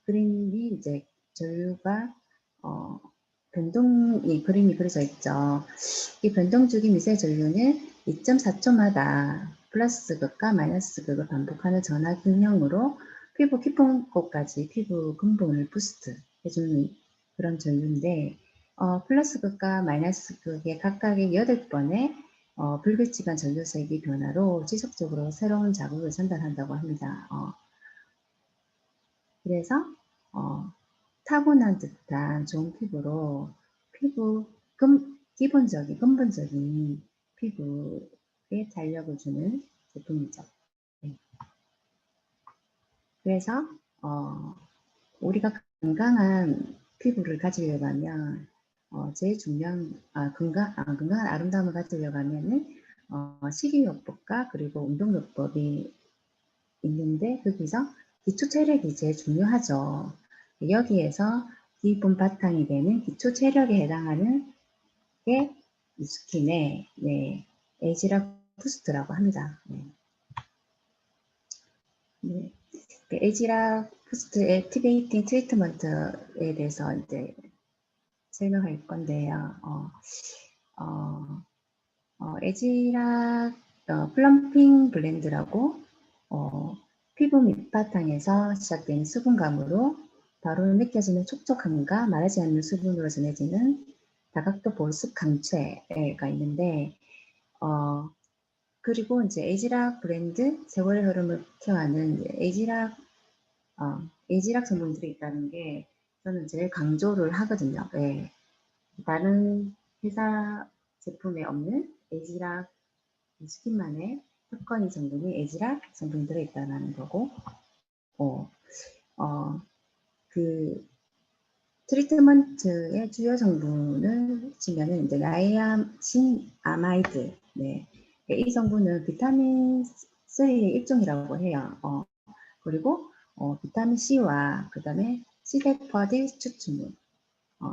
그림이 이제 전류가 변동이 그림이 그려져 있죠. 이 변동주기 미세 전류는 2.4초마다 플러스 극과 마이너스 극을 반복하는 전하 균형으로 피부 깊은 곳까지 피부 근본을 부스트 해주는 그런 전류인데 플러스 극과 마이너스 극의 각각의 8번의 불규칙한 전류색이 변화로 지속적으로 새로운 자극을 전달한다고 합니다. 그래서 타고난 듯한 좋은 피부로 근본적인 피부에 탄력을 주는 제품이죠. 네. 그래서 우리가 건강한 피부를 가지려고 하면 제일 중요한 건강한 아름다움을 가지려고 하면은 식이요법과 그리고 운동요법이 있는데 거기서 기초 체력이 제일 중요하죠. 여기에서 기본 바탕이 되는 기초 체력에 해당하는 게 이 스킨의 에이지락 부스트라고 합니다. 에이지락 부스트 액티베이팅 트리트먼트에 대해서 이제 설명할 건데요. 에이지락 플럼핑 블렌드라고 피부 밑바탕에서 시작되는 수분감으로 바로 느껴지는 촉촉함과 말하지 않는 수분으로 전해지는 다각도 보습 강체가 있는데 그리고 이제 에이지락 브랜드 세월의 흐름을 케어하는 에이지락 성분들이 있다는 게 저는 제일 강조를 하거든요. 네. 다른 회사 제품에 없는 에이지락 스킨만의 특허인 성분이 에이지락 성분이 들어있다는 거고 그 트리트먼트의 주요 성분을 치면은 이제 나이아신아마이드, 네, 이 성분은 비타민 3의 일종이라고 해요. 그리고 비타민 C와 그다음에 시데퍼딜 추출물,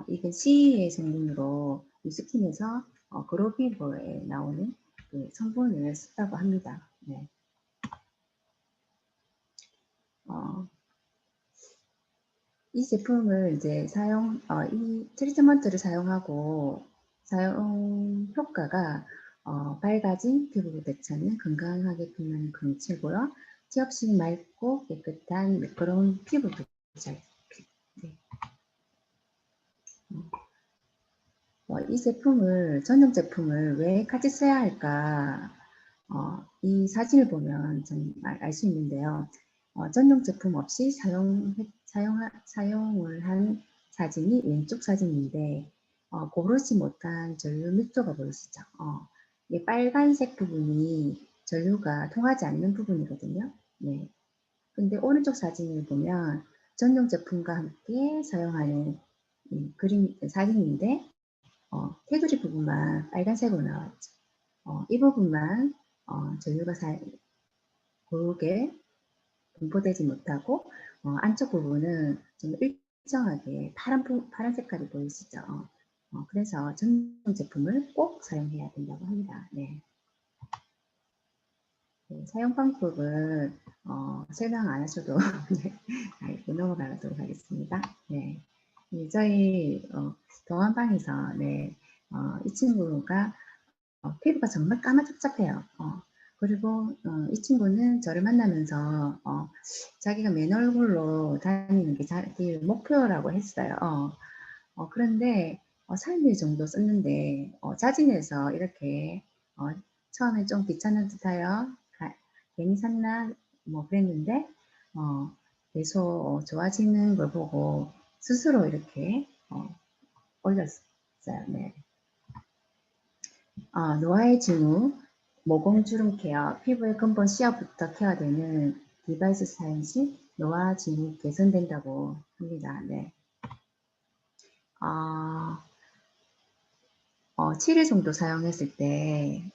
이게 C의 성분으로 스킨에서 그로피버에 나오는 그 성분을 썼다고 합니다. 네. 이 제품을 이제 이 트리트먼트를 사용하고 사용 효과가 밝아진 피부 대체는 건강하게 빛나는 광채고요. 티 없이 맑고 깨끗한 매끄러운 피부도 잘. 네. 이 전용 제품을 왜 같이 써야 할까? 이 사진을 보면 좀 알 수 있는데요. 전용 제품 없이 사용을 한 사진이 왼쪽 사진인데 고르지 못한 전류密도가 보이시죠? 이 빨간색 부분이 전류가 통하지 않는 부분이거든요. 네. 근데 오른쪽 사진을 보면 전용 제품과 함께 사용하는 사진인데 테두리 부분만 빨간색으로 나왔죠. 이 부분만 전류가 고르게 분포되지 못하고 안쪽 부분은 좀 일정하게 파란 색깔이 보이시죠? 그래서 전용 제품을 꼭 사용해야 된다고 합니다. 네. 네, 사용 방법은 설명 안 하셔도 네, 넘어가도록 하겠습니다. 네. 저희 동안방에서 네, 이 친구가 피부가 정말 까마잡잡해요. 그리고 이 친구는 저를 만나면서 자기가 맨 얼굴로 다니는 게 자기 목표라고 했어요. 그런데 3일 정도 썼는데 자진해서 이렇게 처음에 좀 귀찮은 듯하여 괜히 샀나 뭐 그랬는데 계속 좋아지는 걸 보고 스스로 이렇게 올렸어요. 네. 노화의 징후, 모공주름 케어, 피부의 근본 씨앗부터 케어되는 디바이스 사용 시 노화 징후 개선된다고 합니다. 네. 7일 정도 사용했을 때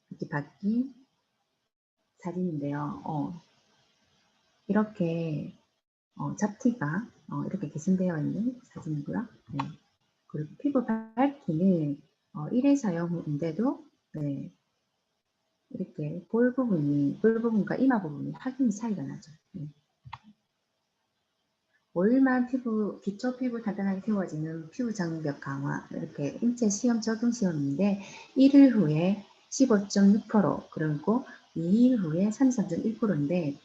이렇게 바뀐 사진인데요. 이렇게 잡티가 이렇게 개선되어 있는 사진이고요. 네. 그리고 피부 밝기는 1회 사용 후인데도 네, 이렇게 볼 부분과 이마 부분이 확연히 차이가 나죠. 네. 5일만 기초 피부 단단하게 세워지는 피부 장벽 강화, 이렇게 인체 시험 적용 시험인데 1일 후에 15.6%, 그리고 2일 후에 33.1%인데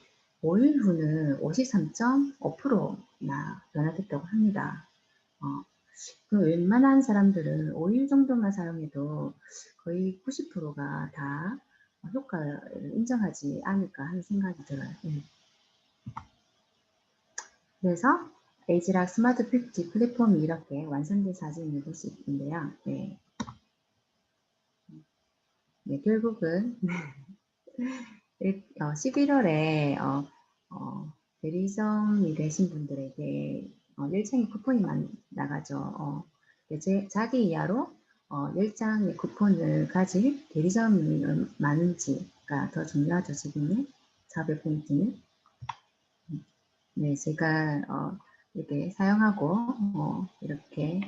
5일 후는 53.5%나 변화됐다고 합니다. 그 웬만한 사람들은 5일 정도만 사용해도 거의 90%가 다 효과를 인정하지 않을까 하는 생각이 들어요. 그래서 에이지락 스마트 뷰티 플랫폼이 이렇게 완성된 사진을 볼 수 있는데요. 네. 네, 결국은 11월에 대리점이 되신 분들에게 열장의 쿠폰이 나가죠. 자기 이하로 10장의 쿠폰을 가질 대리점이 많은지가 더 중요하죠. 지금은 사별 포인트는. 네, 제가 이렇게 사용하고 이렇게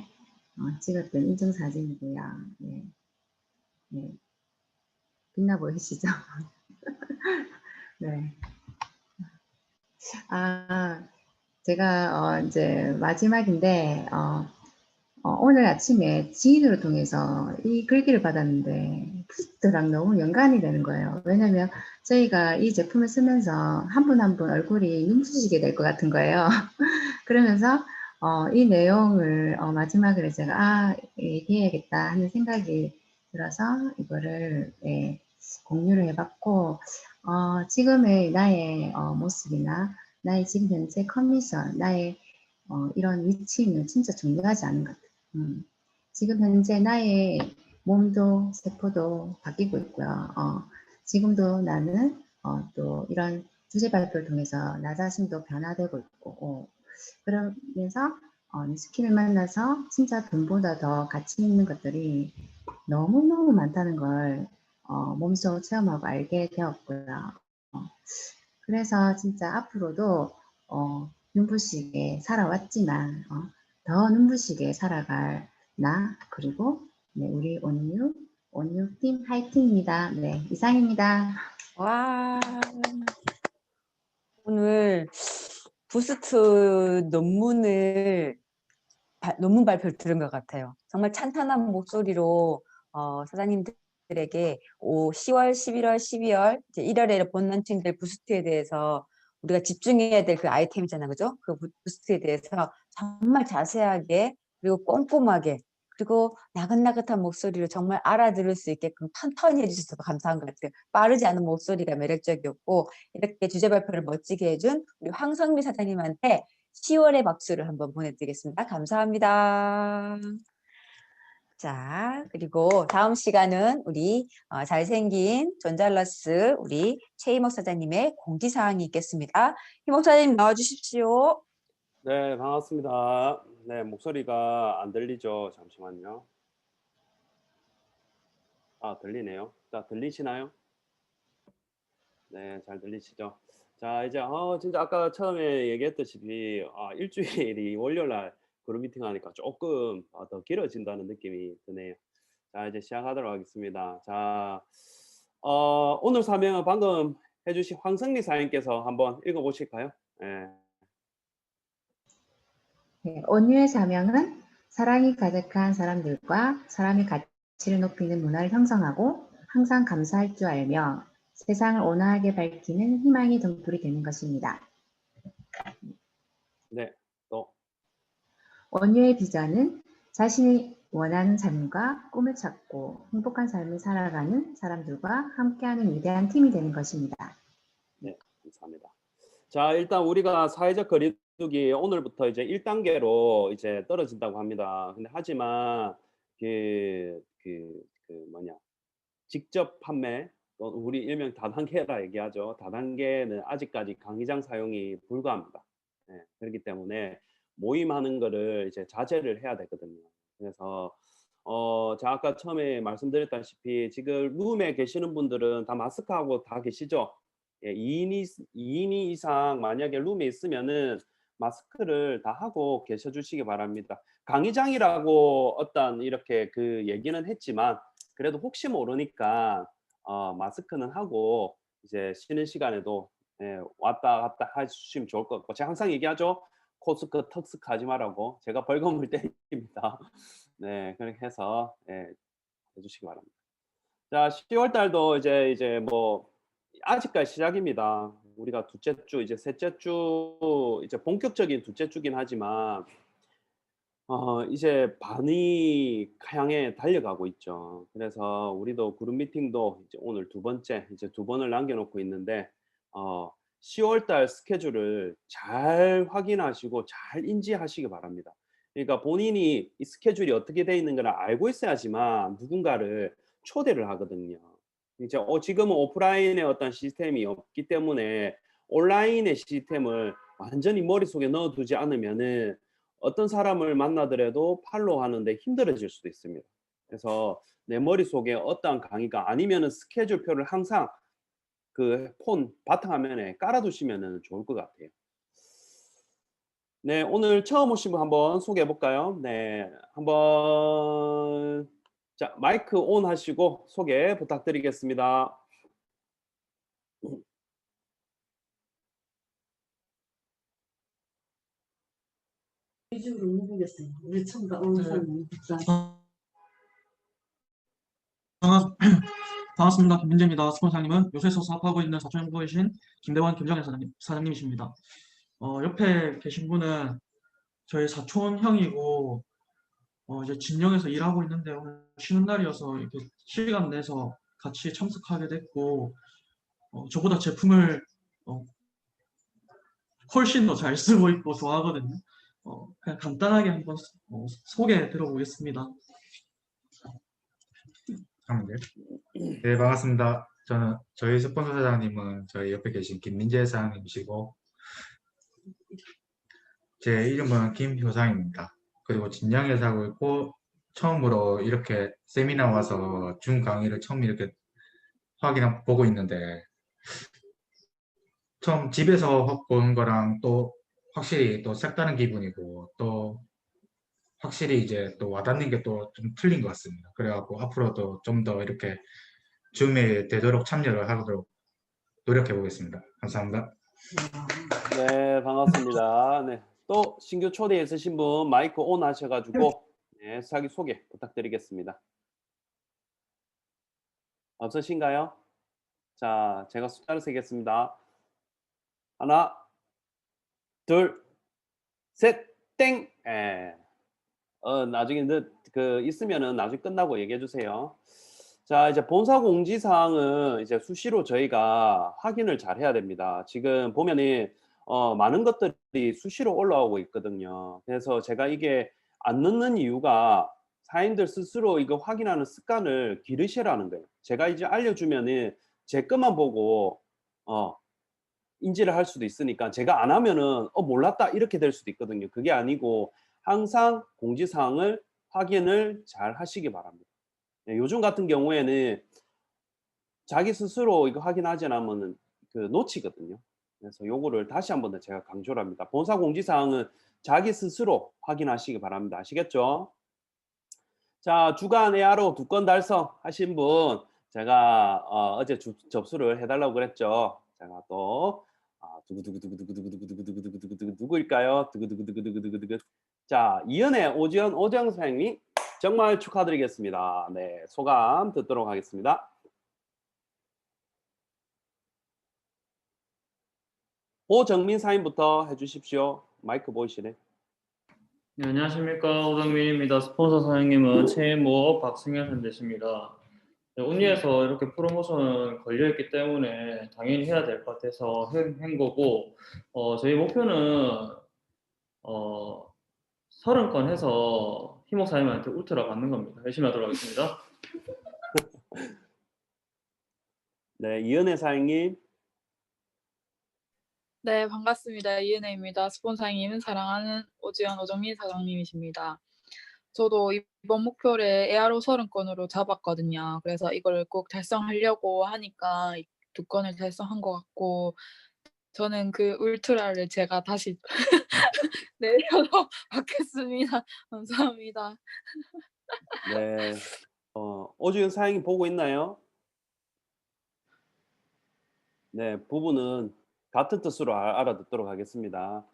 찍었던 인증사진이고요. 네. 네. 빛나 보이시죠? 네. 제가 이제 마지막인데 오늘 아침에 지인을 통해서 이 글귀를 받았는데 프리트랑 너무 연관이 되는 거예요. 왜냐면 저희가 이 제품을 쓰면서 한 분 한 분 얼굴이 눈부시게 될 것 같은 거예요. 그러면서 이 내용을 마지막으로 제가 얘기해야겠다 하는 생각이 들어서 이거를 공유를 해봤고 지금의 나의 모습이나 나의 지금 현재 컨디션, 나의 이런 위치는 진짜 중요하지 않은 것 같아요. 지금 현재 나의 몸도 세포도 바뀌고 있고요. 지금도 나는 또 이런 주제 발표를 통해서 나 자신도 변화되고 있고 그러면서 스킨을 만나서 진짜 돈보다 더 가치 있는 것들이 너무너무 많다는 걸 몸소 체험하고 알게 되었고요. 그래서 진짜 앞으로도 눈부시게 살아왔지만 더 눈부시게 살아갈 나 그리고 네, 우리 온유 팀 화이팅입니다. 네, 이상입니다. 와, 오늘 부스트 논문 발표를 들은 것 같아요. 정말 찬탄한 목소리로 사장님들에게 10월, 11월, 12월, 이제 1월에 본 런칭될 부스트에 대해서 우리가 집중해야 될 그 아이템이잖아요. 그죠? 그 부스트에 대해서 정말 자세하게 그리고 꼼꼼하게 그리고 나긋나긋한 목소리로 정말 알아들을 수 있게끔 턴턴히 해주셔서 감사한 것 같아요. 빠르지 않은 목소리가 매력적이었고 이렇게 주제 발표를 멋지게 해준 우리 황성미 사장님한테 10월의 박수를 한번 보내드리겠습니다. 감사합니다. 자, 그리고 다음 시간은 우리 잘생긴 존잘러스 우리 최희목 사장님의 공지사항이 있겠습니다. 희목 사장님 나와주십시오. 네, 반갑습니다. 네, 목소리가 안 들리죠? 잠시만요. 아, 들리네요. 자, 들리시나요? 네, 잘 들리시죠? 자, 이제 진짜 아까 처음에 얘기했다시피 일주일이 월요일날 그룹 미팅 하니까 조금 더 길어진다는 느낌이 드네요. 자, 이제 시작하도록 하겠습니다. 자, 오늘 사명은 방금 해주신 황성리 사장님께서 한번 읽어보실까요? 네. 네, 온유의 사명은 사랑이 가득한 사람들과 사람의 가치를 높이는 문화를 형성하고 항상 감사할 줄 알며 세상을 온화하게 밝히는 희망의 등불이 되는 것입니다. 네, 또. 온유의 비전은 자신이 원하는 삶과 꿈을 찾고 행복한 삶을 살아가는 사람들과 함께하는 위대한 팀이 되는 것입니다. 네, 감사합니다. 자, 일단 우리가 사회적 거리두기 오늘부터 이제 1단계로 이제 떨어진다고 합니다. 근데 하지만 직접 판매, 우리 일명 다단계라 얘기하죠. 다단계는 아직까지 강의장 사용이 불가합니다. 네, 그렇기 때문에 모임하는 거를 이제 자제를 해야 되거든요. 그래서 제가 아까 처음에 말씀드렸다시피 지금 룸에 계시는 분들은 다 마스크하고 다 계시죠? 예, 2인 이상 만약에 룸에 있으면은 마스크를 다 하고 계셔 주시기 바랍니다. 강의장이라고 어떤 이렇게 그 얘기는 했지만 그래도 혹시 모르니까 마스크는 하고 이제 쉬는 시간에도 왔다 갔다 해주시면 좋을 것 같고 제가 항상 얘기하죠. 코스크 턱스크 하지 말라고 제가 벌금을 때립니다. 네, 그렇게 해서 해주시기 바랍니다. 자, 10월 달도 이제 뭐 아직까지 시작입니다. 우리가 둘째 주, 이제 셋째 주, 이제 본격적인 둘째 주긴 하지만 이제 반이 향해 달려가고 있죠. 그래서 우리도 그룹 미팅도 이제 오늘 두 번째, 이제 두 번을 남겨놓고 있는데 10월 달 스케줄을 잘 확인하시고 잘 인지하시기 바랍니다. 그러니까 본인이 이 스케줄이 어떻게 돼 있는 걸 알고 있어야지만 누군가를 초대를 하거든요. 이제 지금은 오프라인의 어떤 시스템이 없기 때문에 온라인의 시스템을 완전히 머릿속에 넣어두지 않으면은 어떤 사람을 만나더라도 팔로우 하는데 힘들어질 수도 있습니다. 그래서 내 머릿속에 어떠한 강의가 아니면은 스케줄표를 항상 그 폰 바탕화면에 깔아두시면 좋을 것 같아요. 네, 오늘 처음 오신 분 한번 소개해 볼까요? 네, 한번 자 마이크 온 하시고 소개 부탁드리겠습니다. 위주로 모르겠어요. 우리 처음 온 사람은 반갑습니다. 김민재입니다. 스폰사님은 요새서 사업하고 있는 사촌연구이신 김대원 김정현 사장님이십니다. 옆에 계신 분은 저희 사촌 형이고 이제 진영에서 일하고 있는데 오늘 쉬는 날이어서 이렇게 시간 내서 같이 참석하게 됐고 저보다 제품을 훨씬 더 잘 쓰고 있고 좋아하거든요. 그냥 간단하게 한번 소개 들어보겠습니다. 네, 반갑습니다. 저희 스폰서 사장님은 저희 옆에 계신 김민재 사장님이시고, 제 이름은 김효상입니다. 그리고 진양에 살고 있고, 처음으로 이렇게 세미나 와서 줌 강의를 처음 이렇게 보고 있는데, 처음 집에서 보는 거랑 또 확실히 또 색다른 기분이고, 또 확실히 이제 또 와닿는 게 또 좀 틀린 것 같습니다. 그래갖고 앞으로도 좀 더 이렇게 줌에 되도록 참여를 하도록 노력해 보겠습니다. 감사합니다. 네, 반갑습니다. 네, 또 신규 초대 있으신 분 마이크 온 하셔가지고 네, 자기 소개 부탁드리겠습니다. 없으신가요? 자, 제가 숫자를 세겠습니다. 하나, 둘, 셋, 땡. 예. 나중에 있으면은 나중에 끝나고 얘기해 주세요. 자, 이제 본사 공지사항은 이제 수시로 저희가 확인을 잘 해야 됩니다. 지금 보면은 많은 것들이 수시로 올라오고 있거든요. 그래서 제가 이게 안 넣는 이유가 사인들 스스로 이거 확인하는 습관을 기르시라는 거예요. 제가 이제 알려주면은 제 것만 보고 인지를 할 수도 있으니까 제가 안 하면은 몰랐다 이렇게 될 수도 있거든요. 그게 아니고 항상 공지사항을 확인을 잘 하시기 바랍니다. 네, 요즘 같은 경우에는 자기 스스로 이거 확인하지 않으면 놓치거든요. 그래서 요거를 다시 한번 더 제가 강조를 합니다. 본사 공지사항은 자기 스스로 확인하시기 바랍니다. 아시겠죠? 자, 주간 ARO 2건 달성하신 분 제가 어제 접수를 해달라고 그랬죠. 제가 또 두구두구두구두구두구두구두구두구두구 누구일까요? 두구두구두구두구두구두구. 자, 이은혜 오지연 오정 선생님 정말 축하드리겠습니다. 네, 소감 듣도록 하겠습니다. 오정민 사인부터 해주십시오. 마이크 보이시네. 네, 안녕하십니까. 오정민입니다. 스폰서 사장님은 최모 박승현 현대십니다. 네, 온리에서 이렇게 프로모션 걸려있기 때문에 당연히 해야 될 것 같아서 한 거고, 저희 목표는 30건 해서 희목 사장님한테 울트라 받는 겁니다. 열심히 하도록 하겠습니다. 네, 이은혜 사장님. 네, 반갑습니다. 이은혜입니다. 스폰사님은 사랑하는 오지연 오정민 사장님이십니다. 저도 이번 목표를 ARO 30건으로 잡았거든요. 그래서 이걸 꼭 달성하려고 하니까 2건을 달성한 것 같고, 저는 그 울트라를 제가 다시 내려서 받겠습니다. 감사합니다. 네, 오지연 사장님 보고 있나요? 네, 부분은 같은 뜻으로 알아듣도록 하겠습니다.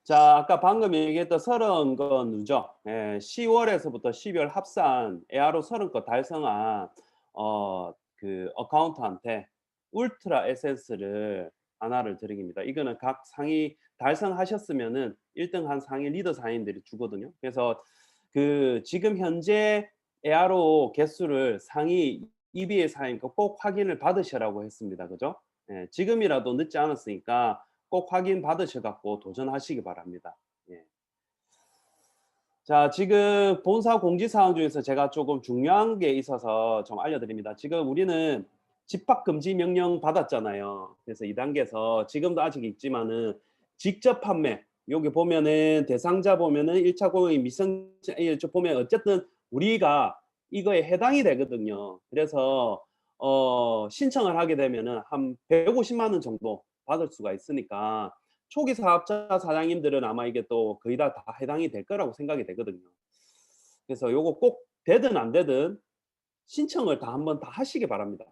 자, 아까 방금 얘기했던 30건 누적, 10월에서부터 12월 합산 ARO 30건 달성한 그 어카운트한테 울트라 에센스를 하나를 드립니다. 이거는 각 상위 달성하셨으면은 1등 한 상위 리더 사인들이 주거든요. 그래서 지금 현재 ARO 개수를 상위 EBA 사인과 꼭 확인을 받으시라고 했습니다. 그죠? 지금이라도 늦지 않았으니까 꼭 확인 받으셔갖고 도전하시기 바랍니다. 예. 자, 지금 본사 공지사항 중에서 제가 조금 중요한 게 있어서 좀 알려드립니다. 지금 우리는 집합금지 명령 받았잖아요. 그래서 2단계에서 지금도 아직 있지만은 직접 판매, 여기 보면은 대상자 보면은 1차 공인 미성자 보면 어쨌든 우리가 이거에 해당이 되거든요. 그래서 신청을 하게 되면은 한 150만 원 정도 받을 수가 있으니까 초기 사업자 사장님들은 아마 이게 또 거의 다 해당이 될 거라고 생각이 되거든요. 그래서 요거 꼭 되든 안 되든 신청을 한번 다 하시기 바랍니다.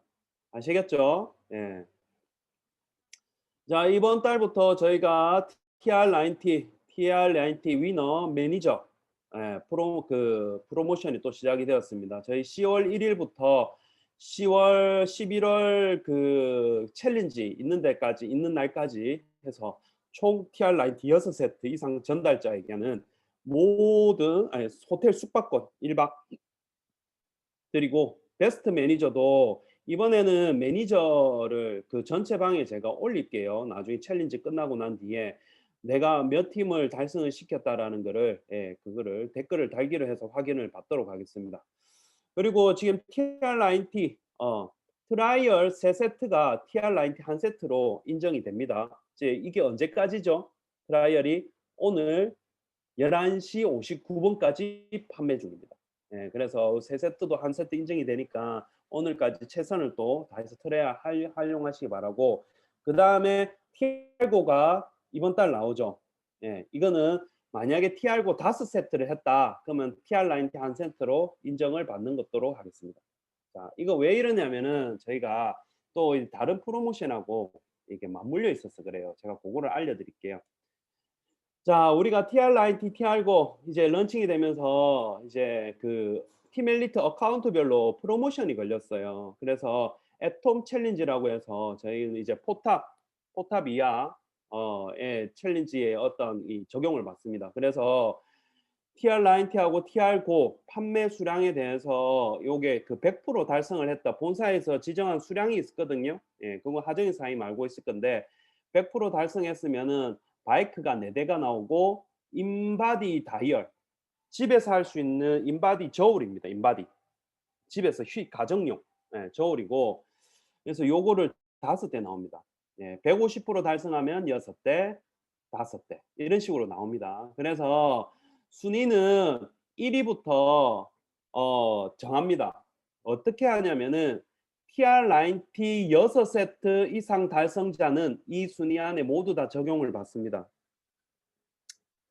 아시겠죠? 예. 자, 이번 달부터 저희가 TR90 위너 매니저 프로모션이 또 시작이 되었습니다. 저희 10월 1일부터 10월 11월 그 챌린지 있는 날까지 해서 총 TR90 6세트 이상 전달자에게는 모든 호텔 숙박권 1박 드리고 베스트 매니저도 이번에는 매니저를 그 전체 방에 제가 올릴게요. 나중에 챌린지 끝나고 난 뒤에 내가 몇 팀을 달성을 시켰다라는 거를 그거를 댓글을 달기로 해서 확인을 받도록 하겠습니다. 그리고 지금 TR90 트라이얼 3세트가 TR90 한 세트로 인정이 됩니다. 이제 이게 언제까지죠? 트라이얼이 오늘 11시 59분까지 판매 중입니다. 예, 그래서 3세트도 한 세트 인정이 되니까 오늘까지 최선을 또 다해서 트레야 활용하시기 바라고, 그 다음에 TR9가 이번 달 나오죠. 예, 이거는 만약에 TR9 5세트를 했다 그러면 TR90 한 세트로 인정을 받는 것도록 하겠습니다. 자, 이거 왜 이러냐면은 저희가 또 다른 프로모션하고 이게 맞물려 있어서 그래요. 제가 그거를 알려드릴게요. 자, 우리가 TR90, TR9 이제 런칭이 되면서 이제 그 티멜리트 어카운트별로 프로모션이 걸렸어요. 그래서 애톰 챌린지라고 해서 저희는 이제 포탑 이하의 챌린지에 어떤 이 적용을 받습니다. 그래서 TR90하고 TR9 판매 수량에 대해서 요게 그 100% 달성을 했다. 본사에서 지정한 수량이 있었거든요. 예, 그거 하정희 사장님 알고 있을 건데 100% 달성했으면은 바이크가 4대가 나오고 인바디 다이얼, 집에서 할 수 있는 인바디 저울입니다. 인바디 집에서 가정용 저울이고, 그래서 요거를 5대 나옵니다. 예, 150% 달성하면 6대, 5대 이런 식으로 나옵니다. 그래서 순위는 1위부터 정합니다. 어떻게 하냐면은 TR90 6세트 이상 달성자는 이 순위 안에 모두 다 적용을 받습니다.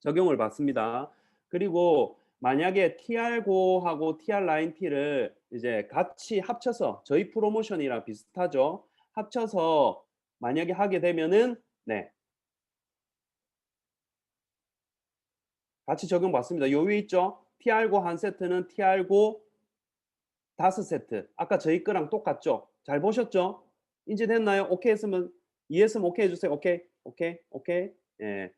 적용을 받습니다. 그리고 만약에 TR9하고 TR90를 이제 같이 합쳐서 저희 프로모션이랑 비슷하죠. 합쳐서 만약에 하게 되면은 네, 같이 적용받습니다. 요 위에 있죠. TR9 한 세트는 TR9 5세트. 아까 저희 거랑 똑같죠? 잘 보셨죠? 인지됐나요? 오케이 했으면, 이해했으면 오케이 해주세요. 오케이, 오케이, 오케이. 예.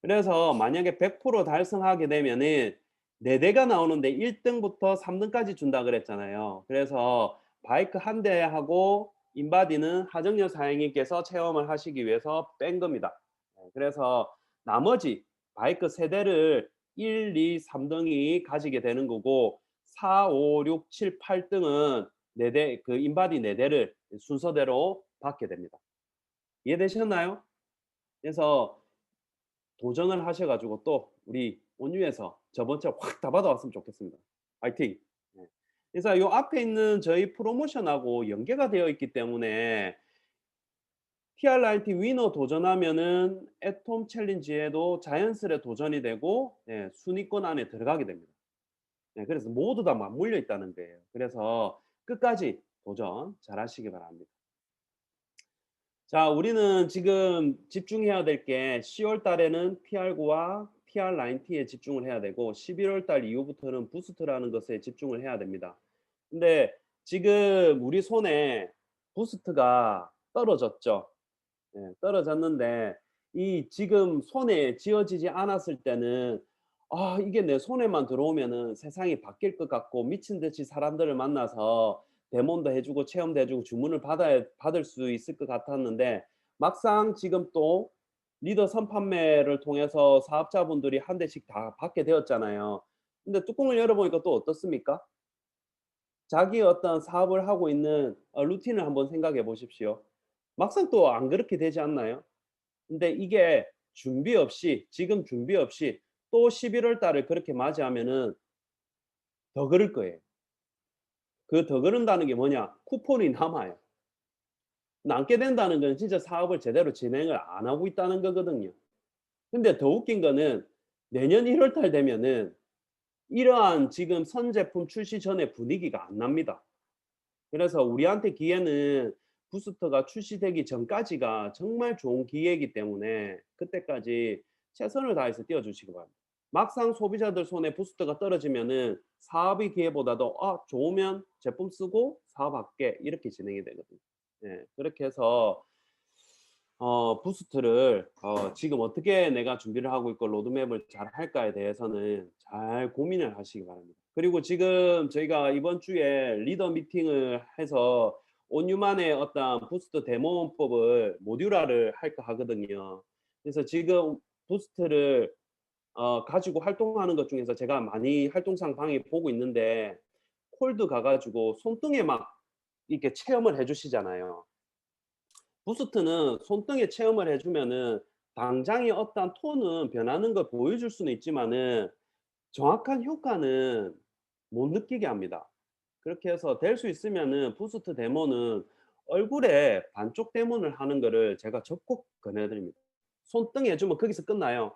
그래서 만약에 100% 달성하게 되면은 4대가 나오는데 1등부터 3등까지 준다 그랬잖아요. 그래서 바이크 한 대하고 인바디는 하정연 사장님께서 체험을 하시기 위해서 뺀 겁니다. 그래서 나머지 바이크 3대를 1, 2, 3등이 가지게 되는 거고 4, 5, 6, 7, 8등은 4대, 그 인바디 4대를 순서대로 받게 됩니다. 이해되셨나요? 그래서 도전을 하셔가지고 또 우리 온유에서 저번주에 확 다 받아왔으면 좋겠습니다. 파이팅! 그래서 이 앞에 있는 저희 프로모션하고 연계가 되어 있기 때문에 TR90 위너 도전하면은 애톰 챌린지에도 자연스레 도전이 되고 순위권 안에 들어가게 됩니다. 그래서 모두 다 맞물려 있다는 거예요. 그래서 끝까지 도전 잘 하시기 바랍니다. 자, 우리는 지금 집중해야 될 게 10월 달에는 TR9와 TR90에 집중을 해야 되고 11월 달 이후부터는 부스트라는 것에 집중을 해야 됩니다. 근데 지금 우리 손에 부스트가 떨어졌죠. 떨어졌는데 이 지금 손에 쥐어지지 않았을 때는 아, 이게 내 손에만 들어오면은 세상이 바뀔 것 같고 미친 듯이 사람들을 만나서 데모도 해주고 체험도 해주고 주문을 받을 수 있을 것 같았는데 막상 지금 또 리더 선판매를 통해서 사업자분들이 한 대씩 다 받게 되었잖아요. 근데 뚜껑을 열어보니까 또 어떻습니까? 자기 어떤 사업을 하고 있는 루틴을 한번 생각해 보십시오. 막상 또 안 그렇게 되지 않나요? 근데 이게 준비 없이 지금 준비 없이 또 11월 달을 그렇게 맞이하면은 더 그럴 거예요. 그 더 그런다는 게 뭐냐? 쿠폰이 남아요. 남게 된다는 건 진짜 사업을 제대로 진행을 안 하고 있다는 거거든요. 근데 더 웃긴 거는 내년 1월 달 되면은 이러한 지금 선 제품 출시 전에 분위기가 안 납니다. 그래서 우리한테 기회는 부스터가 출시되기 전까지가 정말 좋은 기회이기 때문에 그때까지 최선을 다해서 뛰어주시기 바랍니다. 막상 소비자들 손에 부스터가 떨어지면은 사업의 기회보다도 좋으면 제품 쓰고 사업할게 이렇게 진행이 되거든요. 그렇게 해서 부스트를 지금 어떻게 내가 준비를 하고 있고 로드맵을 잘 할까에 대해서는 잘 고민을 하시기 바랍니다. 그리고 지금 저희가 이번 주에 리더 미팅을 해서 온유만의 어떤 부스트 데모법을 모듈화를 할까 하거든요. 그래서 지금 부스트를 가지고 활동하는 것 중에서 제가 많이 활동상 방에 보고 있는데 콜드 가가지고 손등에 막 이렇게 체험을 해주시잖아요. 부스트는 손등에 체험을 해주면은 당장의 어떤 톤은 변하는 걸 보여줄 수는 있지만은 정확한 효과는 못 느끼게 합니다. 그렇게 해서 될 수 있으면은 부스트 데모는 얼굴에 반쪽 데모를 하는 거를 제가 적극 권해드립니다. 손등 해주면 거기서 끝나요.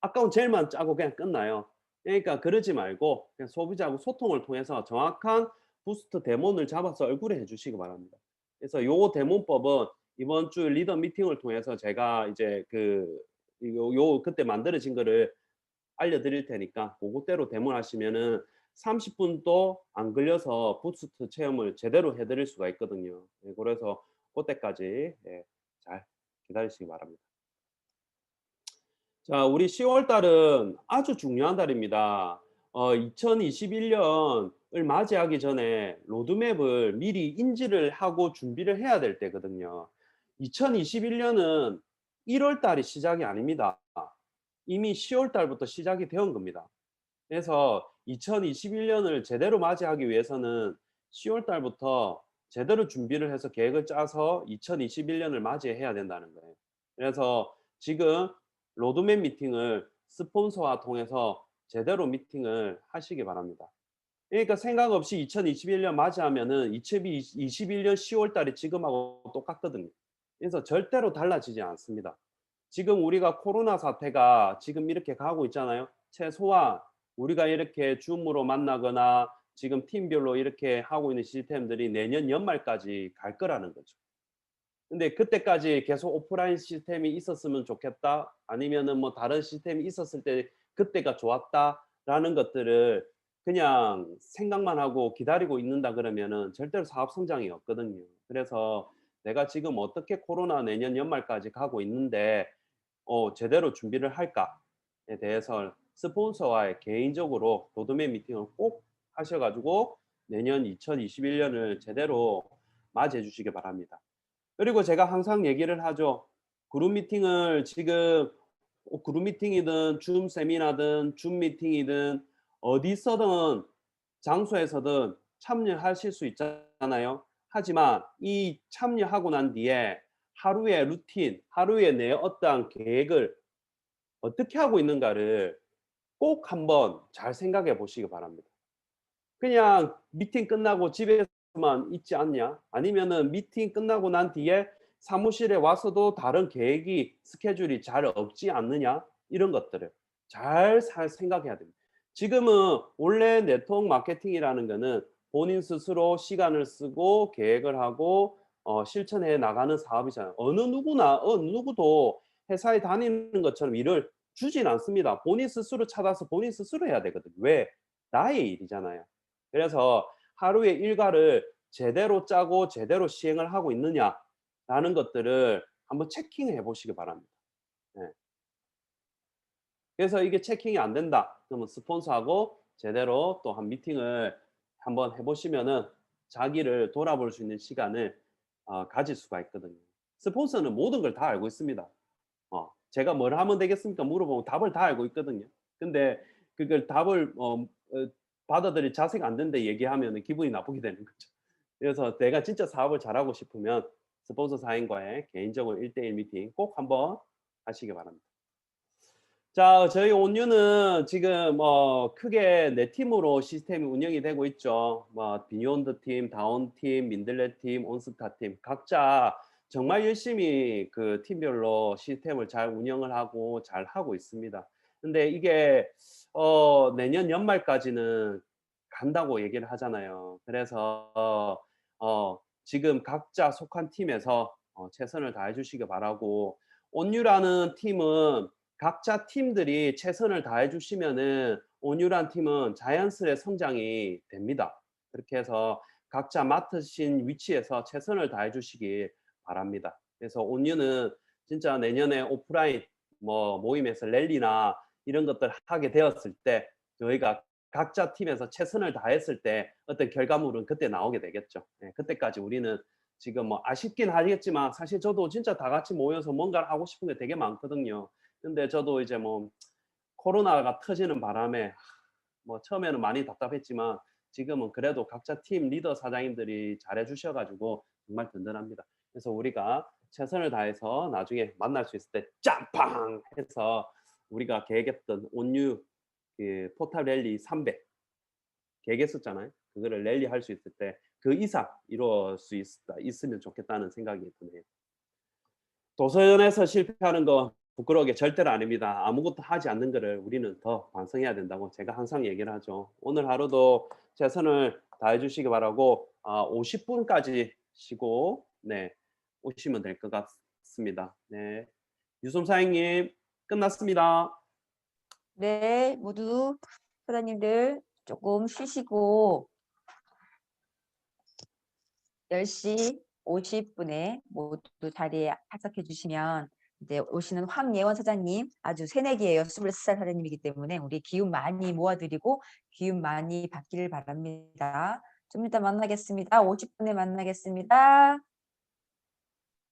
아까운 젤만 짜고 그냥 끝나요. 그러니까 그러지 말고 그냥 소비자하고 소통을 통해서 정확한 부스트 데모를 잡아서 얼굴에 해주시기 바랍니다. 그래서 요 데모법은 이번 주 리더 미팅을 통해서 제가 이제 그때 만들어진 거를 알려드릴 테니까 그것대로 데모하시면은 30분도 안 걸려서 부스트 체험을 제대로 해드릴 수가 있거든요. 예, 그래서 그때까지 잘 기다리시기 바랍니다. 자, 우리 10월 달은 아주 중요한 달입니다. 2021년을 맞이하기 전에 로드맵을 미리 인지를 하고 준비를 해야 될 때거든요. 2021년은 1월 달이 시작이 아닙니다. 이미 10월 달부터 시작이 되은 겁니다. 그래서 2021년을 제대로 맞이하기 위해서는 10월 달부터 제대로 준비를 해서 계획을 짜서 2021년을 맞이해야 된다는 거예요. 그래서 지금 로드맵 미팅을 스폰서와 통해서 제대로 미팅을 하시기 바랍니다. 그러니까 생각 없이 2021년 맞이하면은 2021년 10월 달이 지금하고 똑같거든요. 그래서 절대로 달라지지 않습니다. 지금 우리가 코로나 사태가 지금 이렇게 가고 있잖아요. 최소한 우리가 이렇게 줌으로 만나거나 지금 팀별로 이렇게 하고 있는 시스템들이 내년 연말까지 갈 거라는 거죠. 근데 그때까지 계속 오프라인 시스템이 있었으면 좋겠다. 아니면은 뭐 다른 시스템이 있었을 때 그때가 좋았다라는 것들을 그냥 생각만 하고 기다리고 있는다 그러면은 절대로 사업 성장이 없거든요. 그래서 내가 지금 어떻게 코로나 내년 연말까지 가고 있는데 제대로 준비를 할까에 대해서 스폰서와의 개인적으로 로드맵 미팅을 꼭 하셔가지고 내년 2021년을 제대로 맞이해 주시기 바랍니다. 그리고 제가 항상 얘기를 하죠. 그룹 미팅을 지금 그룹 미팅이든 줌 세미나든 줌 미팅이든 어디서든 장소에서든 참여하실 수 있잖아요. 하지만 이 참여하고 난 뒤에 하루의 루틴, 하루의 내 어떠한 계획을 어떻게 하고 있는가를 꼭 한번 잘 생각해 보시기 바랍니다. 그냥 미팅 끝나고 집에서만 있지 않냐? 아니면은 미팅 끝나고 난 뒤에 사무실에 와서도 다른 계획이 스케줄이 잘 없지 않느냐? 이런 것들을 잘 생각해야 됩니다. 지금은 원래 네트워크 마케팅이라는 거는 본인 스스로 시간을 쓰고 계획을 하고 실천해 나가는 사업이잖아요. 어느 누구도 회사에 다니는 것처럼 일을 주진 않습니다. 본인 스스로 찾아서 본인 스스로 해야 되거든요. 왜? 나의 일이잖아요. 그래서 하루의 일과를 제대로 짜고 제대로 시행을 하고 있느냐라는 것들을 한번 체킹해 보시기 바랍니다. 네. 그래서 이게 체킹이 안 된다. 그러면 스폰서하고 제대로 또 한 미팅을 한번 해보시면은 자기를 돌아볼 수 있는 시간을 가질 수가 있거든요. 스폰서는 모든 걸 다 알고 있습니다. 제가 뭘 하면 되겠습니까? 물어보면 답을 다 알고 있거든요. 근데 그걸 답을 받아들일 자세가 안 된다 얘기하면 기분이 나쁘게 되는 거죠. 그래서 내가 진짜 사업을 잘하고 싶으면 스폰서 사인과의 개인적으로 1대1 미팅 꼭 한번 하시기 바랍니다. 자, 저희 온유는 지금 크게 4팀으로 시스템이 운영이 되고 있죠. 비욘드 팀, 다운 팀, 민들레 팀, 온스타 팀 각자 정말 열심히 그 팀별로 시스템을 잘 운영을 하고 잘 하고 있습니다. 근데 이게 내년 연말까지는 간다고 얘기를 하잖아요. 그래서 지금 각자 속한 팀에서 최선을 다해 주시기 바라고, 온유라는 팀은 각자 팀들이 최선을 다해 주시면은 온유란 팀은 자연스레 성장이 됩니다. 그렇게 해서 각자 맡으신 위치에서 최선을 다해 주시기 바랍니다. 그래서 온유는 진짜 내년에 오프라인 모임에서 랠리나 이런 것들 하게 되었을 때 저희가 각자 팀에서 최선을 다했을 때 어떤 결과물은 그때 나오게 되겠죠. 네, 그때까지 우리는 지금 아쉽긴 하겠지만 사실 저도 진짜 다 같이 모여서 뭔가를 하고 싶은 게 되게 많거든요. 근데 저도 이제 코로나가 터지는 바람에 처음에는 많이 답답했지만 지금은 그래도 각자 팀 리더 사장님들이 잘해 주셔가지고 정말 든든합니다. 그래서 우리가 최선을 다해서 나중에 만날 수 있을 때 짬팡 해서 우리가 계획했던 온유 그 포탑 랠리 300 계획했었잖아요. 그거를 랠리 할 수 있을 때 그 이상 이루어 수 있으면 좋겠다는 생각이 드네요. 도서연에서 실패하는 거 부끄러우게 절대로 아닙니다. 아무것도 하지 않는 거를 우리는 더 반성해야 된다고 제가 항상 얘기를 하죠. 오늘 하루도 최선을 다해 주시기 바라고 50분까지 쉬고 네 오시면 될 것 같습니다. 네, 유솜 사장님 끝났습니다. 네, 모두 사장님들 조금 쉬시고 10시 50분에 모두 자리에 합석해 주시면 이제 오시는 황예원 사장님 아주 새내기예요. 23살 사장님이기 때문에 우리 기운 많이 모아드리고 기운 많이 받기를 바랍니다. 좀 이따 만나겠습니다. 50분에 만나겠습니다.